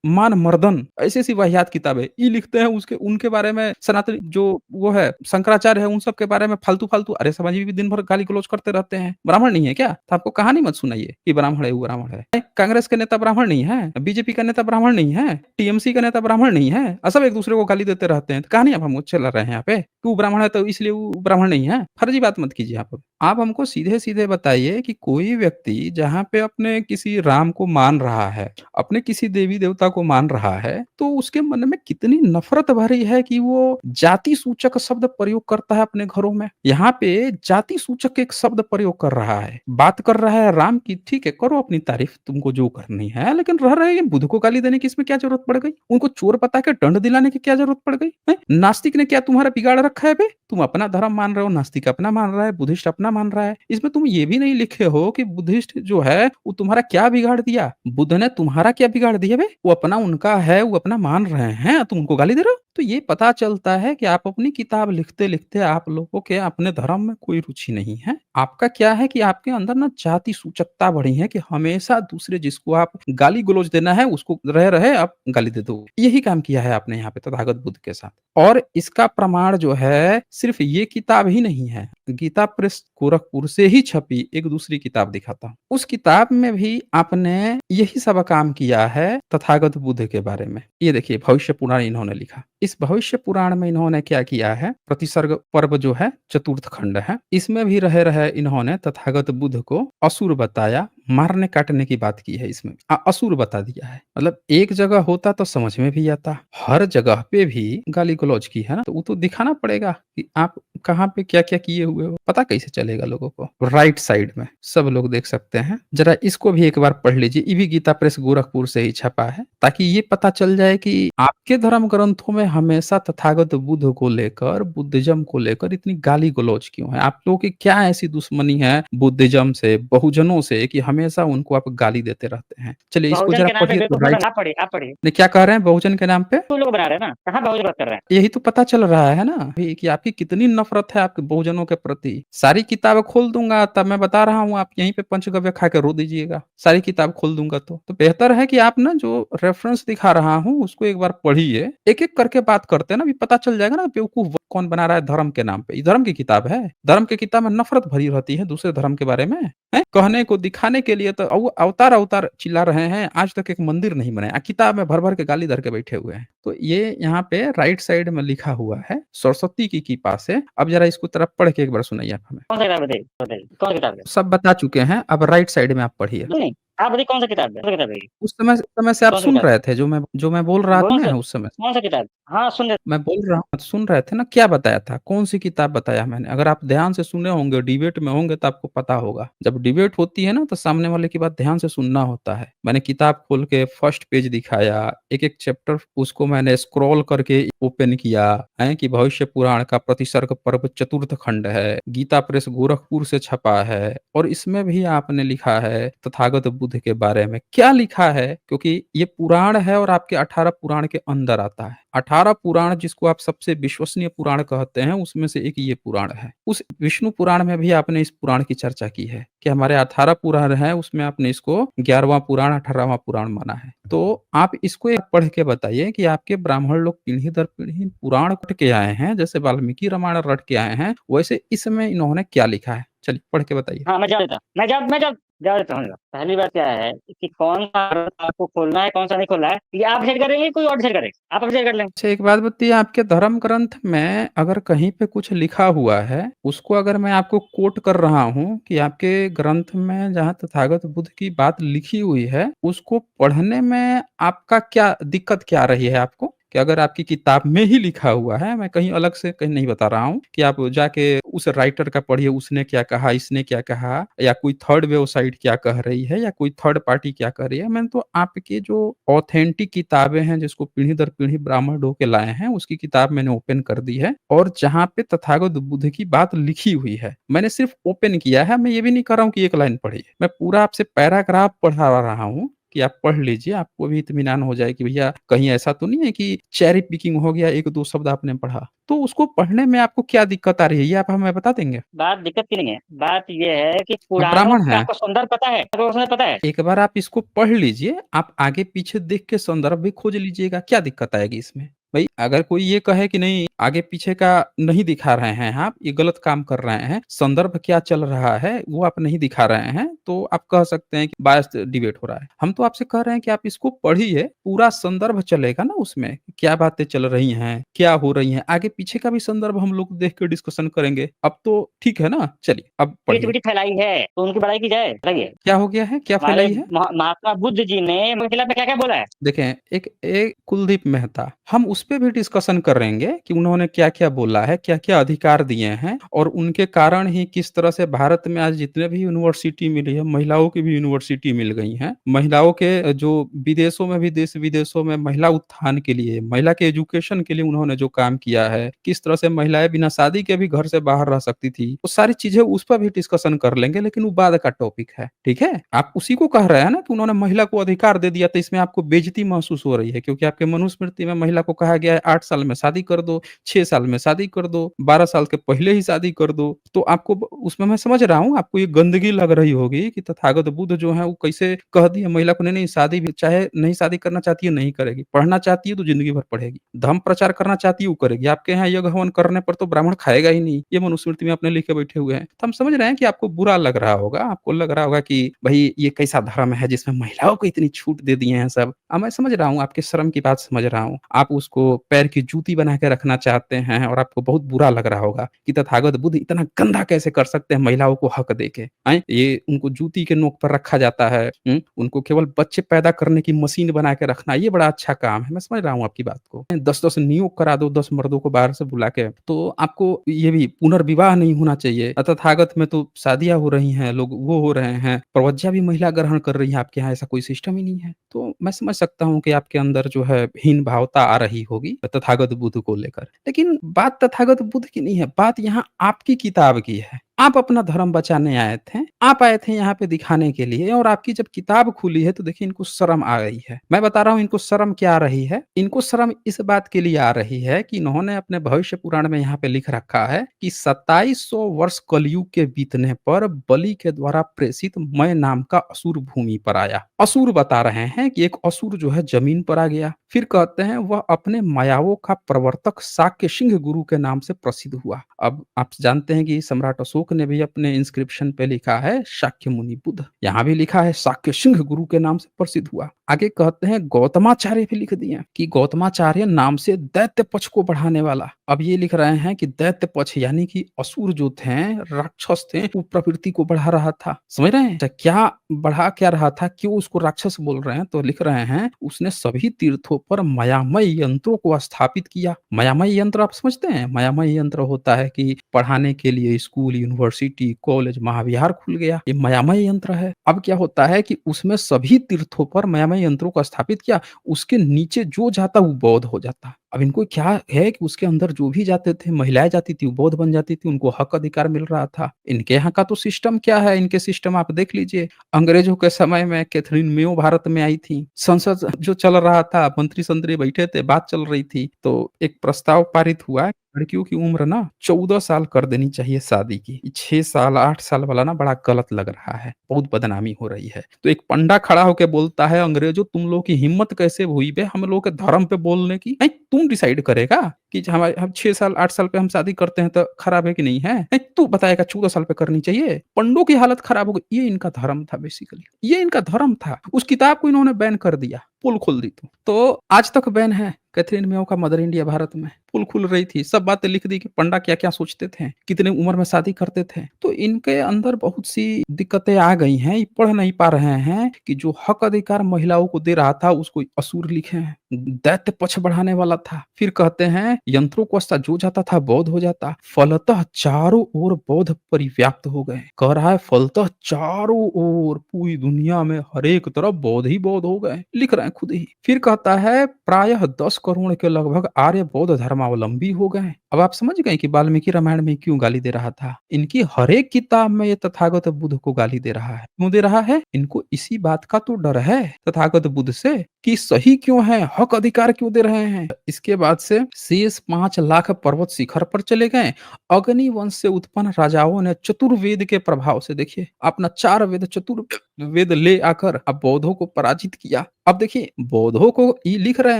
मान मर्दन, ऐसी-ऐसी वाहियात किताबें। ये लिखते हैं उसके उनके बारे में सनातनी जो वो है शंकराचार्य है उन सब के बारे में फालतू-फालतू आर्य समाजी भी दिन भर गाली-गलौज करते रहते हैं। ब्राह्मण नहीं है क्या? तो आपको कहानी मत सुनाइए कि ब्राह्मण है, वो ब्राह्मण है। कांग्रेस के नेता ब्राह्मण नहीं है, बीजेपी का नेता ब्राह्मण नहीं है, टीएमसी का नेता ब्राह्मण नहीं है, सब एक-दूसरे को गाली देते रहते हैं। तो कहानी अब हम चला रहे हैं यहाँ पे कि वो ब्राह्मण है तो इसलिए वो ब्राह्मण नहीं है। फर्जी बात मत कीजिए आप। आप हमको सीधे-सीधे बताइए कि कोई व्यक्ति जहाँ पे अपने किसी राम को मान रहा है, अपने किसी देवी-देवता को मान रहा है, तो उसके मन में कितनी नफ़रत भरी है कि वो जाति सूचक शब्द प्रयोग करता है अपने घरों में। यहाँ पे जाति सूचक एक शब्द प्रयोग कर रहा है। बात कर रहा है राम की, ठीक है, करो अपनी तारीफ़ तुमको जो करनी है, लेकिन रह रहे बुद्ध को गाली देने की इसमें क्या ज़रूरत पड़ गई? उनको चोर बता के दंड दिलाने की क्या ज़रूरत पड़ गई? हैं? नास्तिक ने क्या तुम्हारा बिगाड़ रखा है बे? तुम अपना धर्म मान रहे हो, नास्तिक अपना मान रहा है, बुद्धिस्ट अपना मान रहा है। इसमें तुम ये भी नहीं लिखे हो कि बुद्धिस्ट जो है वो तुम्हारा क्या बिगाड़ दिया? बुद्ध ने तुम्हारा क्या बिगाड़ दिया बे? वो अपना उनका है, वो अपना मान रहे हैं, तुम उनको गाली दे रहे हो? तो ये पता चलता है कि आप अपनी किताब लिखते-लिखते आप लोगों के अपने धर्म में कोई रुचि नहीं है। आपका क्या है कि आपके अंदर ना जाति सूचकता बढ़ी है कि हमेशा दूसरे जिसको आप गाली-गलौज देना है उसको रहे-रहे आप गाली दे दो। यही काम किया है आपने यहाँ पे तथागत बुद्ध के साथ। और इसका प्रमाण जो है सिर्फ ये किताब ही नहीं है। गीता प्रेस गोरखपुर से ही छपी एक दूसरी किताब दिखाता हूँ। उस किताब में भी आपने यही सब काम किया है तथागत बुद्ध के बारे में। ये देखिए भविष्य पुराण इन्होंने लिखा। इस भविष्य पुराण में इन्होंने क्या किया है, प्रतिसर्ग पर्व जो है चतुर्थ खंड है, इसमें भी रहे-रहे इन्होंने तथागत बुद्ध को असुर बताया, मारने-काटने की बात की है इसमें। असुर बता दिया है। मतलब एक जगह होता तो समझ में भी आता, हर जगह पे भी गाली-गलौज की है ना, तो वो तो दिखाना पड़ेगा कि आप कहाँ पे क्या-क्या किए हुए हो। पता कैसे चलेगा लोगों को? राइट साइड में सब लोग देख सकते हैं। जरा इसको भी एक बार पढ़ लीजिए। ये भी गीता प्रेस गोरखपुर से ही छपा है, ताकि ये पता चल जाए कि आपके धर्म ग्रंथों में हमेशा तथागत बुद्ध को लेकर, बुद्धिज़्म को लेकर इतनी गाली-गलौज क्यों है? आप लोगों की क्या ऐसी दुश्मनी है बुद्धिज़्म से, बहुजनों से कि हमेशा उनको आप गाली देते रहते हैं? चलिए इसको बहुजन ज़रा के नाम पे पढ़िए तो बेवकूफ़ मत राइट बनना, आप पढ़िए, आप पढ़िए। नहीं, क्या कह रहे हैं बहुजन के नाम पे? वो लोग बना रहे हैं ना, कहाँ बहुजन बात कर रहे हैं? यही तो पता चल रहा है ना, कि आपकी कितनी नफ़रत नफ़रत है आपके बहुजनों के प्रति। सारी किताबें खोल दूँगा तब मैं बता रहा हूँ आप यहीं पे पंचगव्य खा के रो दीजिएगा, सारी किताब खोल दूँगा तो। तो बेहतर है कि आप ना जो रेफ़रेंस दिखा रहा हूँ उसको एक बार पढ़िए, एक-एक करके बात करते हैं ना अभी पता चल जाएगा ना बेवकूफ़ कौन बना रहा है धर्म के नाम पे। ये धर्म की किताब है? धर्म की किताब में नफ़रत भरी रहती है दूसरे धर्म के बारे में, हैं? कहने को, दिखाने के लिए तो अवतार-अवतार चिल्ला रहे हैं, आज तक एक मंदिर नहीं बनाया। किताब में भर-भर के गाली धर के बैठे हुए हैं। तो ये यहाँ पे राइट साइड में लिखा हुआ है, सरस्वती की कृपा से। अब ज़रा इसको ज़रा पढ़ के एक बार सुनाइए आप हमें। कौन सा किताब बताइए बताइए कौन सा किताब है? सब बता चुके हैं, अब राइट साइड में आप पढ़िए। नहीं, आप बताइए कौन सा किताब है? कौन सा किताब है ये? उस समय से आप कौन सा सुन किताब है? रहे थे जो मैं बोल रहा था कौन सा ना उस समय? कौन सा किताब? हाँ, सुन रहे मैं बोल रहा हूँ, सुन रहे थे ना, क्या बताया था? कौन-सी किताब बताया मैंने? अगर आप ध्यान से सुने होंगे, डिबेट में होंगे तो आपको पता होगा। जब डिबेट होती है ना तो सामने वाले की बात ध्यान से सुनना होता है। मैंने किताब खोल के फर्स्ट पेज दिखाया, एक-एक चैप्टर उसको मैंने स्क्रॉल करके ओपन किया, हैं कि भविष्य पुराण का प्रतिसर्ग पर्व चतुर्थ खंड है, गीता प्रेस गोरखपुर से छपा है और इसमें भी आपने लिखा है तथागत बुद्ध के बारे में। क्या लिखा है? क्योंकि ये पुराण है और आपके 18 पुराण के अंदर आता है। 18 पुराण जिसको आप सबसे विश्वसनीय पुराण कहते हैं, उसमें से एक ये पुराण है। उस विष्णु पुराण में भी आपने इस पुराण की चर्चा की है कि हमारे 18 पुराण हैं, उसमें आपने इसको 11वां पुराण, 18वां पुराण माना है। तो आप इसको एक पढ़ के बताइए कि आपके ब्राह्मण लोग पीढ़ी दर पीढ़ी पुराण पढ़ के आए हैं, जैसे वाल्मीकि रामायण रट के आए हैं, वैसे इसमें इन्होंने क्या लिखा है? चलिए पढ़ के बताइए। हाँ, मैं जवाब देता हूँ। पहली बात क्या है कि कौन-सा ग्रंथ आपको खोलना है, कौन-सा नहीं खोलना है, ये आप डिसाइड करेंगे, कोई और डिसाइड करेगा? आप डिसाइड कर लें। अच्छा एक बात बताइए आपके धर्म ग्रंथ में अगर कहीं पे कुछ लिखा हुआ है, उसको अगर मैं आपको कोट कर रहा हूँ कि आपके ग्रंथ में जहाँ तथागत बुद्ध की बात लिखी हुई है, उसको पढ़ने में आपका क्या दिक्कत क्या रही है आपको? कि अगर आपकी किताब में ही लिखा हुआ है, मैं कहीं अलग से कहीं नहीं बता रहा हूँ कि आप जाके उस राइटर का पढ़िए, उसने क्या कहा, इसने क्या कहा या कोई थर्ड वेबसाइट क्या कह रही है या कोई थर्ड पार्टी क्या कह रही है। मैंने तो आपकी जो ऑथेंटिक किताबें हैं जिसको पीढ़ी दर पीढ़ी ब्राह्मण ढो के लाए हैं, उसकी किताब मैंने ओपन कर दी है और जहाँ पे तथागत बुद्ध की बात लिखी हुई है, मैंने सिर्फ ओपन किया है। मैं ये भी नहीं कर रहा हूँ कि एक लाइन पढ़िए, मैं पूरा आपसे पैराग्राफ पढ़ा रहा हूँ कि आप पढ़ लीजिए, आपको भी इत्मीनान हो जाए कि भैया कहीं ऐसा तो नहीं है कि चेरी पिकिंग हो गया, 1-2 शब्द आपने पढ़ा। तो उसको पढ़ने में आपको क्या दिक्कत आ रही है, ये आप हमें बता देंगे? बात दिक्कत की नहीं है, बात ये है कि आप पुराणों ब्राह्मण का हैं। आपको संदर्भ पता है? आपको संदर्भ पता है? एक बार आप इसको पढ़ लीजिए, आप आगे-पीछे देख के संदर्भ भी खोज लीजिएगा, क्या दिक्कत आएगी इसमें? भई अगर कोई ये कहे कि नहीं आगे-पीछे का नहीं दिखा रहे हैं आप, ये गलत काम कर रहे हैं, संदर्भ क्या चल रहा है वो आप नहीं दिखा रहे हैं, तो आप कह सकते हैं कि बायस्ड डिबेट हो रहा है। हम तो आपसे कह रहे हैं कि आप इसको पढ़िए, पूरा संदर्भ चलेगा ना उसमें, क्या बातें चल रही हैं, क्या हो रही हैं, आगे-पीछे का भी संदर्भ हम लोग देख के डिस्कशन करेंगे। अब तो ठीक है ना? चलिए, अब पढ़िए। क्रिएटिविटी फैलाई है, तो उनकी बड़ाई की जाए, बताइए। क्या हो गया है? क्या हमारे फैलाई है? महात्मा बुद्ध जी ने उनके खिलाफ में क्या-क्या बोला है? देखें, एक एक कुलदीप मेहता, हम उस पे भी डिस्कशन करेंगे कि उन्होंने क्या-क्या बोला है, क्या-क्या अधिकार दिए हैं और उनके कारण ही किस तरह से भारत में आज जितने भी यूनिवर्सिटी मिली है, महिलाओं की भी यूनिवर्सिटी मिल गई हैं। महिलाओं के जो विदेशों में भी देश-विदेशों में महिला उत्थान के लिए, महिला के एजुकेशन के लिए उन्होंने जो काम किया है, किस तरह से महिलाएँ बिना शादी के भी घर से बाहर रह सकती थी, वो सारी चीज़ें उस पर भी डिस्कशन कर लेंगे, लेकिन वो बाद का टॉपिक है, ठीक है? आप उसी को कह रहे हैं ना कि उन्होंने महिला को अधिकार दे दिया, तो इसमें आपको बेइज़्ज़ती महसूस हो रही है क्योंकि आपके मनुस्मृति में महिला को कहा गया है 8 साल में शादी कर दो, 6 साल में शादी कर दो, 12 साल के पहले ही शादी कर दो। तो आपको ब उसमें मैं समझ रहा हूँ, आपको ये गंदगी लग रही होगी कि तथागत बुद्ध जो हैं, वो कैसे कह दिए महिला को नहीं-नहीं शादी भी चाहे नहीं शादी करना चाहती है, नहीं करेगी। पढ़ना चाहती है तो ज़िंदगी भर पढ़ेगी। धर्म प्रचार करना चाहती है, वो करेगी। आपके यहाँ यज्ञ हवन करने पर तो ब्राह्मण खाएगा ही नहीं, ये मनुस्मृति में आपने लिख के बैठे हुए हैं। तो हम समझ रहे हैं कि आपको बुरा लग रहा होगा, आपको लग रहा होगा कि भई ये कैसा धर्म है जिसमें महिलाओं को इतनी छूट दे दिए हैं सब। मैं समझ रहा हूँ, आपके शर्म की बात समझ रहा हूँ। आप उसको पैर की जूती बना के रखना चाहते हैं और आपको बहुत बुरा लग रहा होगा कि तथागत बुद्ध इतना गंदा कैसे कर सकते हैं महिलाओं को हक देके, हैं? ये उनको जूती के नोक पर रखा जाता है, उनको केवल बच्चे पैदा करने की मशीन बना के रखना, ये बड़ा अच्छा काम है। मैं समझ रहा हूँ आपकी बात को। 10-10 नियोग करा दो 10 मर्दों को बाहर से बुला के, तो आपको ये भी पुनर्विवाह नहीं होना चाहिए। तथागत में तो शादियाँ हो रही हैं, लोग वो हो रहे हैं, प्रव्रज्या भी महिला ग्रहण कर रही है, आपके यहाँ ऐसा कोई सिस्टम ही नहीं है। तो मैं समझ सकता हूँ कि आपके अंदर जो है हीन भावता आ रही होगी तथागत बुद्ध को लेकर। लेकिन बात तथागत बुद्ध की नहीं है, बात यहाँ आपकी किताब की है। आप अपना धर्म बचाने आए थे। आप आए थे यहाँ पे दिखाने के लिए और आपकी जब किताब खुली है तो देखिए इनको शर्म आ गई है। मैं बता रहा हूँ इनको शर्म क्या आ रही है? इनको शर्म इस बात के लिए आ रही है कि इन्होंने अपने भविष्य पुराण में यहाँ पे लिख रखा है कि 2700 वर्ष कलयुग के बीतने पर बलि के द्वारा प्रेषित मैं नाम का असुर भूमि पर आया। असुर बता रहे हैं कि एक असुर जो है जमीन पर आ गया। फिर कहते हैं वह अपने मायावों का प्रवर्तक शाक्य सिंह गुरु के नाम से प्रसिद्ध हुआ। अब आप जानते हैं कि सम्राट अशोक ने भी अपने इंस्क्रिप्शन पे लिखा है शाक्य मुनि बुद्ध। यहाँ भी लिखा है शाक्य सिंह गुरु के नाम से प्रसिद्ध हुआ। आगे कहते हैं गौतमाचार्य भी लिख दिए कि गौतमाचार्य नाम से दैत्य पक्ष को बढ़ाने वाला। अब ये लिख रहे हैं कि दैत्य पक्ष यानी कि असुर जो थे, राक्षस थे, वो प्रवृत्ति को बढ़ा रहा था। समझ रहे हैं? अच्छा, क्या बढ़ा क्या रहा था? क्यों उसको राक्षस बोल रहे हैं? तो लिख रहे हैं उसने सभी तीर्थों पर मायामय यंत्रों को स्थापित किया। मायामय यंत्र आप समझते हैं? मायामय यंत्र होता है कि पढ़ाने के लिए स्कूल, यूनिवर्सिटी, कॉलेज, महाविहार खुल गया। ये मायामय यंत्र है। अब क्या होता है कि उसमें सभी तीर्थों पर मायामय यंत्रों को स्थापित किया। उसके नीचे जो जाता वो बौद्ध हो जाता। अब इनको क्या है कि उसके अंदर जो भी जाते थे, महिलाएँ जाती थी, वो बौद्ध बन जाती थी, उनको हक अधिकार मिल रहा था। इनके यहाँ का तो सिस्टम क्या है? इनके सिस्टम आप देख लीजिए। अंग्रेजों के समय में कैथरीन मेयो भारत में आई थी। संसद जो चल रहा था, मंत्री-संतरी बैठे थे, बात चल रही थी, तो एक प्रस्ताव पारित हुआ, लड़कियों की उम्र ना 14 साल कर देनी चाहिए शादी की। ये 6 साल, 8 साल वाला ना बड़ा गलत लग रहा है, बहुत बदनामी हो रही है। तो एक पंडा खड़ा होके बोलता है, अंग्रेजों तुम लोग की हिम्मत कैसे हुई बे हम लोग के धर्म पे बोलने की? तुम डिसाइड करेगा कि हमारे हम 6 साल 8 साल पे हम शादी करते हैं तो खराब है कि नहीं है? तू बताएगा 14 साल पे करनी चाहिए? पंडों की हालत खराब हो गई। ये इनका धर्म था बेसिकली, ये इनका धर्म था। उस किताब को इन्होंने बैन कर दिया, पोल खोल दी तो आज तक बैन है कैथरीन मेयो का मदर इंडिया भारत में। पोल खुल रही थी, सब बातें लिख दी कि पंडा क्या-क्या सोचते थे, कितनी उम्र में शादी करते थे। तो इनके अंदर बहुत सी दिक्कतें आ गई हैं, ये पढ़ नहीं पा रहे हैं कि जो हक अधिकार महिलाओं को दे रहा था उसको असुर लिखे हैं, दैत्य पक्ष बढ़ाने वाला था। फिर कहते हैं यंत्रों को जो जाता था बौद्ध हो जाता। फलतः चारों ओर बौद्ध परिव्याप्त हो गए। कह रहा है फलतः चारों ओर पूरी दुनिया में हर एक तरफ बौद्ध ही बौद्ध हो गए। लिख रहे हैं खुद ही। फिर कहता है प्रायः 10 करोड़ के लगभग आर्य बौद्ध धर्मावलंबी हो गए। अब आप समझ गए कि वाल्मीकि रामायण में क्यों गाली दे रहा था। इनकी हर एक किताब में ये तथागत बुद्ध को गाली दे रहा है। क्यों दे रहा है? इनको इसी बात का तो डर है तथागत बुद्ध से कि सही क्यों है, हक अधिकार क्यों दे रहे हैं। इसके बाद से शेष 5 लाख पर्वत शिखर पर चले गए। अग्नि वंश से उत्पन्न राजाओं ने चतुर्वेद के प्रभाव से देखिए अपना 4 वेद चतुर्वेद ले आकर अब बौद्धों को पराजित किया। अब देखिए बौद्धों को ये लिख रहे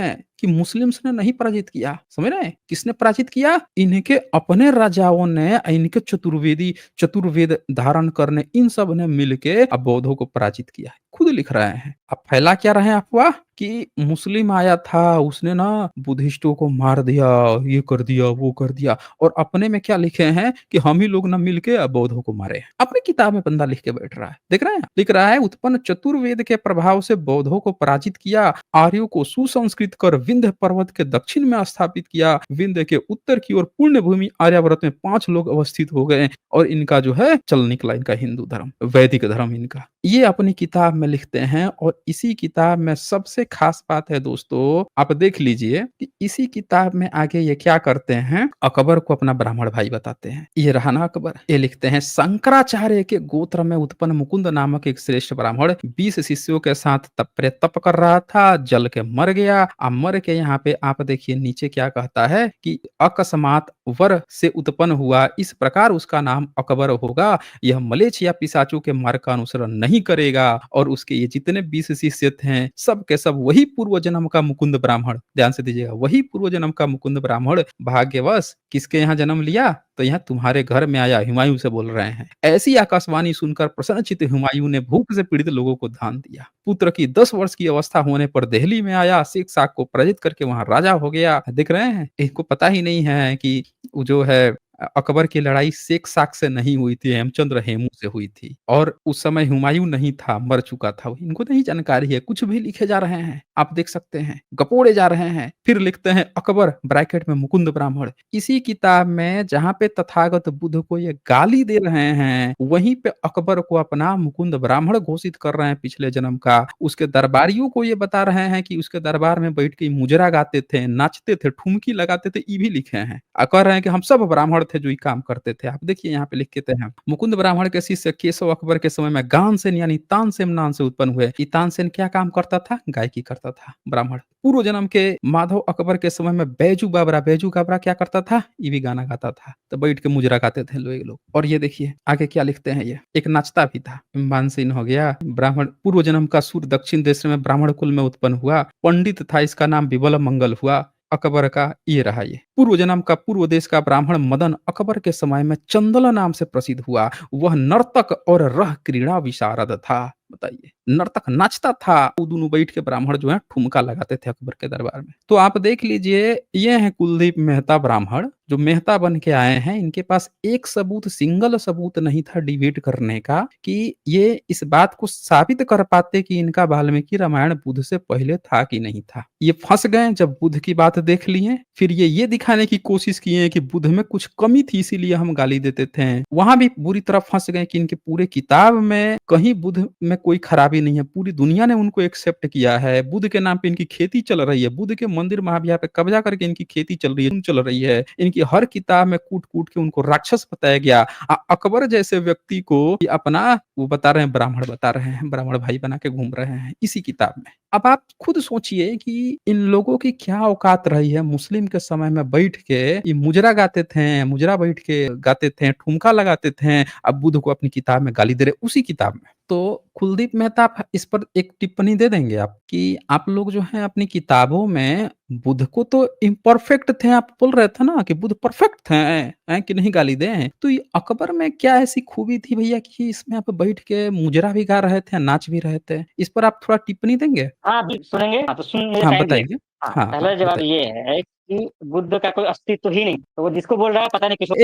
हैं कि मुस्लिम्स ने नहीं पराजित किया। समझ रहे हैं? किसने पराजित किया? इनके अपने राजाओं ने, इनके चतुर्वेद धारण करने इन सब ने मिलके अब बौद्धों को पराजित किया है। खुद लिख रहे हैं। अब फैला क्या रहे हैं अफवाह कि मुस्लिम आया था, उसने ना बुद्धिस्टों को मार दिया, ये कर दिया, वो कर दिया और अपने में क्या लिखे हैं कि हम ही लोग ना मिलके बौद्धों को मारे। अपनी किताब में बंदा लिख के बैठ रहा है। देख रहे हैं? लिख रहा है उत्पन्न चतुर्वेद के प्रभाव से बौद्धों को पराजित किया, आर्यों को सुसंस्कृत कर विंध्य पर्वत के दक्षिण में स्थापित किया, विंध्य के उत्तर की ओर पुण्य भूमि आर्यावर्त में 5 लोग अवस्थित हो गए और इनका जो है चल निकला इनका हिंदू धर्म, वैदिक धर्म इनका। ये अपनी किताब में लिखते हैं और इसी किताब में सबसे खास बात है दोस्तों, आप देख लीजिए कि इसी किताब में आगे ये क्या करते हैं, अकबर को अपना ब्राह्मण भाई बताते हैं। ये रहा ना अकबर। ये लिखते हैं शंकराचार्य के गोत्र में उत्पन्न मुकुंद नामक एक श्रेष्ठ ब्राह्मण 20 शिष्यों के साथ तप कर रहा था, जल के मर गया। अब मर के यहाँ पे आप देखिए नीचे क्या कहता है कि अकस्मात वर से उत्पन्न हुआ, इस प्रकार उसका नाम अकबर होगा। यह मलेच्छ या पिशाचों के मार्ग का अनुसरण नहीं करेगा और उसके ये जितने 20 शिष्य थे सब के सब वही पूर्व जन्म का मुकुंद ब्राह्मण, ध्यान से दीजिएगा, वही पूर्व जन्म का मुकुंद ब्राह्मण भाग्यवश किसके यहाँ जन्म लिया? तो यहाँ तुम्हारे घर में आया। हुमायूं से बोल रहे हैं। ऐसी आकाशवाणी सुनकर प्रसन्नचित्त हुमायूं ने भूख से पीड़ित लोगों को दान दिया। पुत्र की 10 वर्ष की अवस्था होने पर दिल्ली में आया, शेख साग को पराजित करके वहां राजा हो गया। देख रहे हैं? इनको पता ही नहीं है कि वो जो है अकबर की लड़ाई शेख साग से नहीं हुई थी, हेमचंद्र हेमू से हुई थी और उस समय हुमायूं नहीं था, मर चुका था। इनको नहीं जानकारी है, कुछ भी लिखे जा रहे हैं, आप देख सकते हैं, गपोड़े जा रहे हैं। फिर लिखते हैं अकबर ब्रैकेट में मुकुंद ब्राह्मण। इसी किताब में जहां पे तथागत बुद्ध को ये गाली दे रहे हैं, वहीं पे अकबर को अपना मुकुंद ब्राह्मण घोषित कर रहे हैं पिछले जन्म का। उसके दरबारियों को ये बता रहे हैं कि उसके दरबार में बैठ के मुजरा गाते थे, नाचते थे, ठुमकी लगाते थे, ये भी लिखे हैं। कह रहे हैं कि हम सब ब्राह्मण थे जो ये काम करते थे। आप देखिए यहाँ पे लिख के हैं, मुकुंद ब्राह्मण के शिष्य केशव अकबर के समय में गानसेन यानी तानसेन नाम से उत्पन्न हुए। ये तानसेन क्या काम करता था? गायकी करता था ब्राह्मण। पूर्व जन्म के माधव अकबर के समय में बैजू बावरा क्या करता था? ये भी गाना गाता था। तो बैठ के मुजरा गाते थे लोग। और ये देखिए आगे क्या लिखते हैं, ये एक नाचता भी था। इम्बानसीन हो गया। ब्राह्मण पूर्व जन्म का सूर्य दक्षिण देश में ब्राह्मण कुल में उत्पन्न हुआ। पंडित था, इसका नाम विबल मंगल हुआ। अकबर का ये रहा। ये पूर्व जन्म का पूर्व देश का ब्राह्मण मदन अकबर के समय में चंदला नाम से प्रसिद्ध हुआ। वह नर्तक और रह क्रीड़ा विशारद था। बताइए, नर्तक नाचता था। वो दोनों बैठ के ब्राह्मण जो है ठुमका लगाते थे अकबर के दरबार में। तो आप देख लीजिए, ये है कुलदीप मेहता ब्राह्मण जो मेहता बन के आए हैं। इनके पास एक सबूत, सिंगल सबूत नहीं था डिबेट करने का कि ये इस बात को साबित कर पाते कि इनका वाल्मीकि रामायण बुद्ध से पहले था कि नहीं था। ये फंस गए जब बुद्ध की बात देख लिए। फिर ये दिखाने की कोशिश किए कि बुद्ध में कुछ कमी थी इसीलिए हम गाली देते थे। वहां भी बुरी तरह फंस गए कि इनके पूरे किताब में कहीं बुद्ध में कोई खराबी नहीं है। पूरी दुनिया ने उनको एक्सेप्ट किया है। बुद्ध के नाम पे इनकी खेती चल रही है। बुद्ध के मंदिर महाविहार पे कब्जा करके इनकी खेती चल रही है। इनकी हर किताब में कूट-कूट के उनको राक्षस बताया गया। अकबर जैसे व्यक्ति को ये अपना वो बता रहे हैं, ब्राह्मण बता रहे हैं, ब्राह्मण भाई बना के घूम रहे हैं इसी किताब में। अब आप खुद सोचिए कि इन लोगों की क्या औकात रही है। मुस्लिम के समय में बैठ के ये मुजरा गाते थे, मुजरा बैठ के गाते थे, ठुमका लगाते थे। अब बुद्ध को अपनी किताब में गाली दे रहे उसी किताब में। तो कुलदीप मेहता, आप इस पर एक टिप्पणी दे देंगे आप कि आप लोग जो है अपनी किताबों में बुद्ध को तो इम्परफेक्ट थे, आप बोल रहे थे ना कि बुद्ध परफेक्ट थे, हैं कि नहीं गाली दें। तो ये अकबर में क्या ऐसी खूबी थी भैया कि इसमें आप बैठ के मुजरा भी गा रहे थे, नाच भी रहे थे? इस पर आप थोड़ा टिप्पणी देंगे? हाँ, अभी सुनेंगे? हाँ, तो सुन मुझे हाँ, टाइम बताइए। दीजिएगा। हाँ, हाँ, हाँ, पहला जवाब बताइए। ये है कि बुद्ध का कोई अस्तित्व ही नहीं। तो वो जिसको बोल रहा है पता नहीं किसको।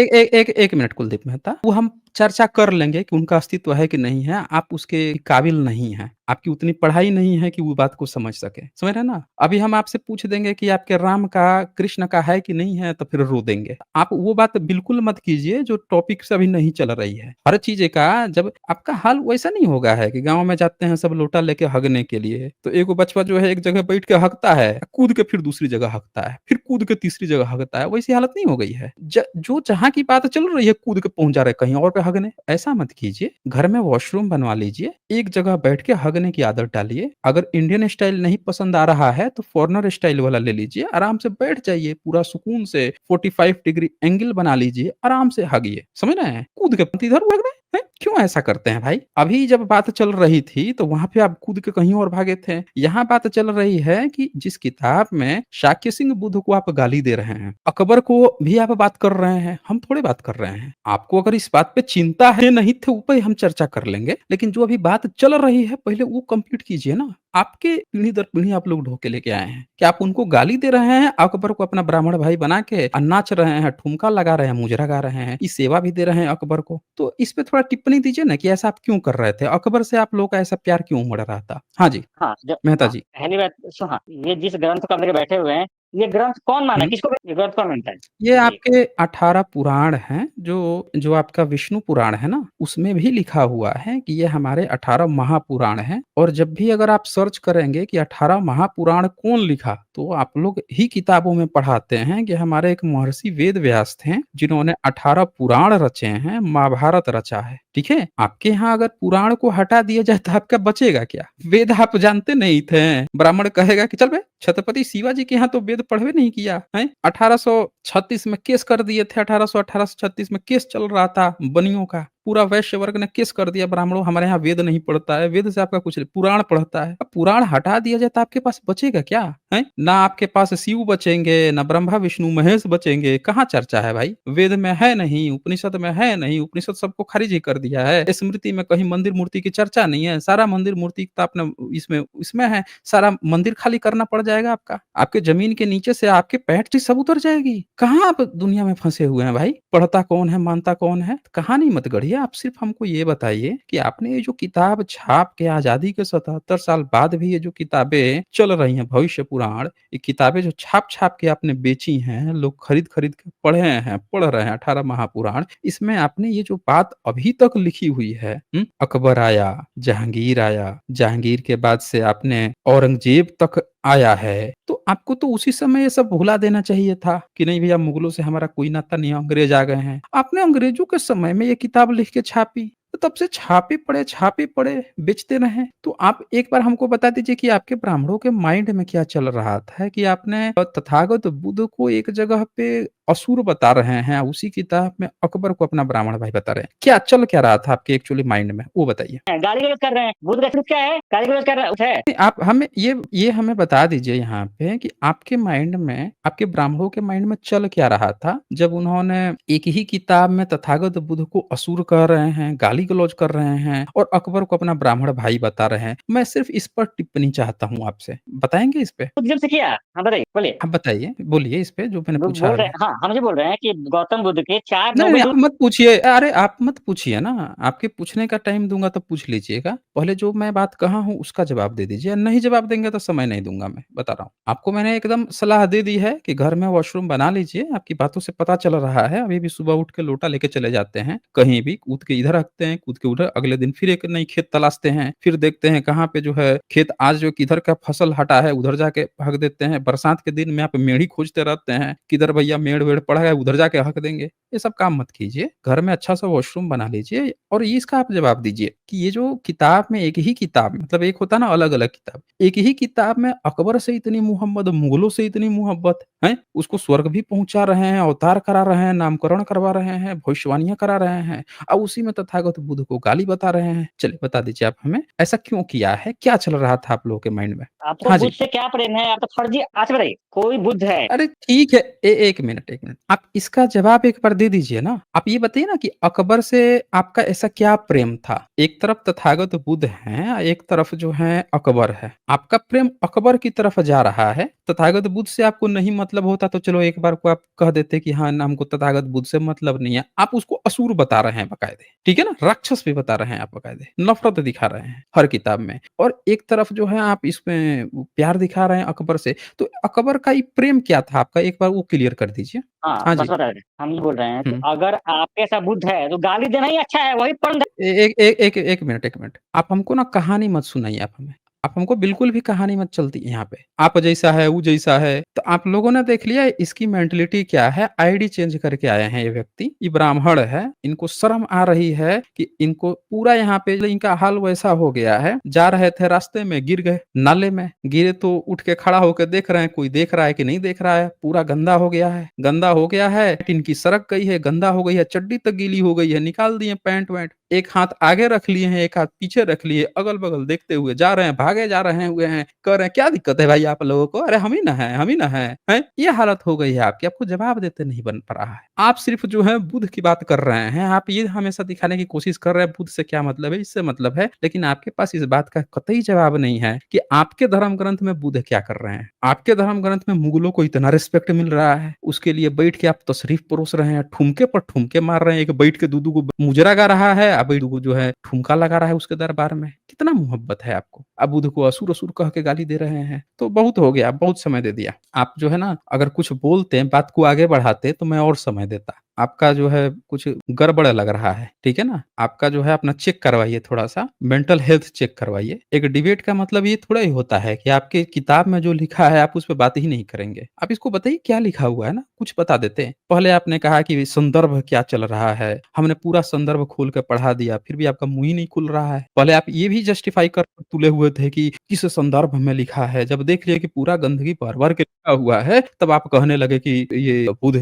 एक मिनट कुलदीप मेहता, वो हम चर्चा कर लेंगे कि उनका अस्तित्व है कि नहीं है। आप उसके काबिल नहीं हैं। आपकी उतनी पढ़ाई नहीं है कि वो बात को समझ सके। समझ रहे हैं ना? अभी हम आपसे पूछ देंगे कि आपके राम का, कृष्ण का है कि नहीं है, तो फिर रो देंगे। आप वो बात बिल्कुल मत कीजिए जो टॉपिक से अभी नहीं चल रही है। हर चीज़ का जब आपका हाल वैसा नहीं होगा है कि गाँव में जाते हैं सब लोटा लेके हगने के लिए, तो एगो बचवा जो है एक जगह बैठ के हगता है, कूद के फिर दूसरी जगह हगता है, फिर कूद के तीसरी जगह हगता है। वैसी हालत नहीं हो गई है। जो जहाँ की बात चल रही है कूद के पहुँच जा रहे हैं कहीं और पे हगने। ऐसा मत कीजिए। घर में वॉशरूम बनवा लीजिए, एक जगह बैठ के हगने की आदत डालिए। अगर इंडियन स्टाइल नहीं पसंद आ रहा है तो फॉरेनर स्टाइल वाला ले लीजिए। आराम से बैठ जाइए, पूरा सुकून से 45 डिग्री एंगल बना लीजिए, आराम से हगिए। समझ रहे हैं? कूद के इधर भाग रहे हैं? क्यों ऐसा करते हैं भाई? अभी जब बात चल रही थी तो वहाँ पे आप कूद के कहीं और भागे थे। यहाँ बात चल रही है कि जिस किताब में शाक्य सिंह बुद्ध को आप गाली दे रहे हैं, अकबर को भी आप बात कर रहे हैं, हम थोड़ी बात कर रहे हैं। आपको अगर इस बात पे चिंता है नहीं तो ऊपर हम चर्चा कर लेंगे, लेकिन जो अभी बात चल रही है पहले वो कंप्लीट कीजिए ना। आपके पीढ़ी दर पीढ़ी आप लोग ढो के लेके आए हैं कि आप उनको गाली दे रहे हैं, अकबर को अपना ब्राह्मण भाई बना के नाच रहे हैं, ठुमका लगा रहे हैं, मुजरा गा रहे हैं, ये सेवा भी दे रहे हैं अकबर को। तो इस पे थोड़ा टिप्पणी दीजिए ना कि ऐसा आप क्यों कर रहे थे? अकबर से आप लोगों का ऐसा प्यार क्यों उमड़ रहा था? हाँ जी, हाँ, मेहता हाँ, जी। पहली बात हाँ, ये जिस ग्रंथ को आप लेके बैठे हुए हैं, ये ग्रंथ कौन माना है? हुँ। किसको ये ग्रंथ कौन मानता है? ये बताइए। आपके 18 पुराण हैं, जो जो आपका विष्णु पुराण है ना, उसमें भी लिखा हुआ है कि ये हमारे 18 महापुराण हैं। और जब भी अगर आप सर्च करेंगे कि 18 महापुराण कौन लिखा, तो आप लोग ही किताबों में पढ़ाते हैं कि हमारे एक महर्षि वेद व्यास थे, जिन्होंने 18 पुराण रचे हैं, महाभारत रचा है। ठीक है? आपके यहाँ अगर पुराण को हटा दिया जाए तो आपका बचेगा क्या? वेद आप जानते नहीं थे। ब्राह्मण कहेगा कि चल बे, छत्रपति शिवाजी के यहाँ तो वेद पढ़बे नहीं किया है। 1836 में केस कर दिए थे। 1836 में केस चल रहा था बनियों का। पूरा वैश्य वर्ग ने केस कर दिया, ब्राह्मणों हमारे यहाँ वेद नहीं पढ़ता है, वेद से आपका कुछ नहीं, पुराण पढ़ता है। अब पुराण हटा दिया जाए तो आपके पास बचेगा क्या है? ना आपके पास शिव बचेंगे, ना ब्रह्मा विष्णु महेश बचेंगे। कहाँ चर्चा है भाई? वेद में है नहीं, उपनिषद में है नहीं, उपनिषद सबको खारिज ही कर दिया है। स्मृति में कहीं मंदिर मूर्ति की चर्चा नहीं है। सारा मंदिर मूर्ति तो आपने इसमें इसमें है। सारा मंदिर खाली करना पड़ जाएगा आपका। आपके जमीन के नीचे से आपके पैंट की सब उतर जाएगी। कहाँ आप दुनिया में फंसे हुए हैं भाई? पढ़ता कौन है, मानता कौन है? कहानी मत गढ़िए। आप सिर्फ हमको ये बताइए कि आपने ये जो किताब छाप के आजादी के 77 साल बाद भी ये जो किताबें चल रही हैं, भविष्य पुराण, ये किताबें जो छाप-छाप के आपने बेची हैं, लोग खरीद-खरीद के पढ़ रहे हैं 18 महापुराण, इसमें आपने ये जो बात अभी तक लिखी हुई है, अकबर आया, जहांगीर आया, जहांगीर के बाद से आपने औरंगजेब तक आया है, तो आपको तो उसी समय ये सब भुला देना चाहिए था कि नहीं भैया मुगलों से हमारा कोई नाता नहीं है, अंग्रेज आ गए हैं। आपने अंग्रेजों के समय में ये किताब लिख के छापी, तो तब से छापे पड़े, बेचते रहें। तो आप एक बार हमको बता दीजिए कि आपके ब्राह्मणों के माइंड में क्या चल रहा था कि आपने तथागत बुद्ध को एक जगह पे असुर बता रहे हैं, उसी किताब में अकबर को अपना ब्राह्मण भाई बता रहे हैं। क्या चल क्या रहा था आपके एक्चुअली माइंड में? वो बताइए। गाली-गलौज कर रहे हैं। बुद्ध का स्वरूप क्या है? गाली-गलौज कर रहा है। नहीं, आप हमें ये हमें बता दीजिए यहाँ पे कि आपके माइंड में, आपके ब्राह्मणों के माइंड में चल क्या रहा था, जब उन्होंने एक ही किताब में तथागत बुद्ध को असुर कह रहे हैं, गाली-गलौज कर रहे हैं और अकबर को अपना ब्राह्मण भाई बता रहे हैं। मैं सिर्फ़ इस पर टिप्पणी चाहता हूँ आपसे। बताएँगे इस पे? बुद्ध जब से किया? हाँ, बताइए, बोलिए। आप बताइए, बोलिए इस पे जो मैंने वो पूछा बोल रहे अभी। हैं हाँ, हम ये बोल रहे हैं कि गौतम बुद्ध के 4 नहीं, नोबेल नहीं, दूत आप मत पूछिए। अरे, आप मत पूछिए ना, आपके पूछने का टाइम दूँगा तो पूछ लीजिएगा। पहले जो मैं बात कहा हूँ उसका जवाब दे दीजिए, नहीं जवाब देंगे तो समय नहीं दूँगा मैं, बता रहा हूँ। आपको मैंने एकदम सलाह दे दी है कि घर में वॉशरूम बना लीजिए, आपकी बातों से पता चल रहा है, अभी भी सुबह उठ के लोटा लेके चले जाते हैं, कहीं भी कूद के इधर रखते हैं, कूद के उधर, अगले दिन फिर एक नई खेत तलाशते हैं, फिर देखते हैं कहाँ पे जो है खेत आज जो किधर का फसल हटा है, उधर जाके हक देते हैं। बरसात के दिन में आप मेढ़ी खोजते रहते हैं, किधर भैया मेढ़-वेढ़ पड़ा है, उधर जाके हक देंगे। ये सब काम मत कीजिए। घर में अच्छा-सा वॉशरूम बना लीजिए और ये इसका आप जवाब दीजिए कि ये जो किताब में एक ही किताब में मतलब एक होता है ना अलग-अलग किताब, एक ही किताब में अकबर से इतनी मोहब्बत, मुगलों से इतनी मोहब्बत, हैं? उसको स्वर्ग भी पहुँचा रहे हैं, अवतार करा रहे हैं, नामकरण करवा रहे हैं, भविष्यवाणियाँ करा रहे हैं और उसी में तथागत बुद्ध को गाली बता रहे हैं। चलिए बता दीजिए आप हमें, ऐसा क्यों किया है? क्या चल रहा था आप लोगों के माइंड में? आपको हाँ बुद्ध जी। से क्या प्रेम है? आप तो फर्जी अच्छा बताइए, कोई बुद्ध है अरे ठीक है। 1 मिनट, 1 मिनट। आप इसका जवाब एक बार दे दीजिए ना। आप ये बताइए ना कि अकबर से आपका ऐसा क्या प्रेम था? एक तरफ तथागत बुद्ध हैं, एक तरफ जो है अकबर है। आपका प्रेम अकबर की तरफ जा रहा है। तथागत बुद्ध से आपको नहीं मतलब होता तो चलो एक बार को आप कह देते कि हाँ, ना हमको तथागत बुद्ध से मतलब नहीं है। आप उसको असुर बता रहे हैं बाकायदे, ठीक है ना? राक्षस भी बता रहे हैं आप बाकायदे। नफ़रत दिखा रहे हैं हर किताब में और एक तरफ जो है आप इसमें प्यार दिखा रहे हैं अकबर से। तो अकबर का ये प्रेम क्या था आपका? एक बार वो क्लियर कर दीजिए। हाँ, हाँ बस जी। बता रहे थे। हम ये बोल रहे हैं कि हुँ। अगर आपके ऐसा बुद्ध है, तो गाली देना ही अच्छा है, वही परम ध ए एक ए एक 1 मिनट, 1 मिनट। आप हमको ना कहानी मत सुनाइए आप हमें। आप हमको बिल्कुल भी कहानी मत चलती यहाँ पे। आप जैसा है, वो जैसा है। तो आप लोगों ने देख लिया इसकी मेंटालिटी क्या है, आईडी चेंज करके आए हैं ये व्यक्ति। ये ब्राह्मण है, इनको शर्म आ रही है कि इनको पूरा यहाँ पे इनका हाल वैसा हो गया है, जा रहे थे रास्ते में गिर गए नाले में। गिरे तो उठ के खड़ा होके देख रहे हैं, कोई देख रहा है कि नहीं देख रहा है। पूरा गंदा हो गया है, गंदा हो गया है, इनकी सरक गई है, गंदा हो गई है, चड्डी तक गीली हो गई है, निकाल दिए पैंट-वैंट। एक हाथ आगे रख लिए हैं, एक हाथ पीछे रख लिए, अगल-बगल देखते हुए जा रहे हैं, भागे जा रहे हुए हैं, कह रहे हैं, "क्या दिक्कत है भाई आप लोगों को? अरे हम ही ना हैं, हम ही ना हैं।" हैं? ये हालत हो गई है आपकी, आपको जवाब देते नहीं बन पा रहा है। आप सिर्फ़ जो है बुद्ध की बात कर रहे हैं, आप ये हमेशा दिखाने की कोशिश कर रहे हैं बुद्ध से क्या मतलब है, इससे मतलब है, लेकिन आपके पास इस बात का कतई जवाब नहीं है कि आपके धर्म ग्रंथ में बुद्ध क्या कर रहे हैं। आपके धर्म ग्रंथ में मुगलों को इतना रिस्पेक्ट मिल रहा है, उसके लिए बैठ के आप तशरीफ़ परोस रहे हैं, ठुमके पर ठुमके मार रहे हैं, एक बैठ के दू-दू को मुजरा गा रहा है, अब को जो है ठुमका लगा रहा है उसके दरबार में। कितना मोहब्बत है आपको। आप बुद्ध को असुर-असुर कह के गाली दे रहे हैं। तो बहुत हो गया, बहुत समय दे दिया। आप जो है ना अगर कुछ बोलते, बात को आगे बढ़ाते तो मैं और समय देता। आपका जो है कुछ गड़बड़ लग रहा है, ठीक है ना? आपका जो है अपना चेक करवाइए थोड़ा-सा, मेंटल हेल्थ चेक करवाइए। एक डिबेट का मतलब ये थोड़ा ही होता है कि आपके किताब में जो लिखा है आप उस पे बात ही नहीं करेंगे। आप इसको बताइए क्या लिखा हुआ है ना, कुछ बता देते। पहले आपने कहा कि संदर्भ क्या चल रहा है, हमने पूरा संदर्भ खोल के पढ़ा दिया, फिर भी आपका मुँह ही नहीं खुल रहा है। पहले आप ये भी जस्टिफाई कर तुले हुए थे कि किस संदर्भ में लिखा है, जब देख लिया कि पूरा गंदगी भर-भर के लिखा हुआ है, तब आप कहने लगे कि ये बुध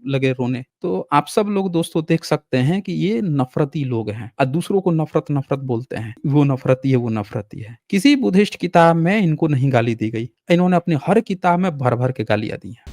लगे रोने। तो आप सब लोग दोस्तों देख सकते हैं कि ये नफ़रती लोग हैं और दूसरों को नफ़रत बोलते हैं। वो नफ़रती है, वो नफ़रती है। किसी बुद्धिस्ट किताब में इनको नहीं गाली दी गई। इन्होंने अपनी हर किताब में भर-भर के गालियाँ दी हैं।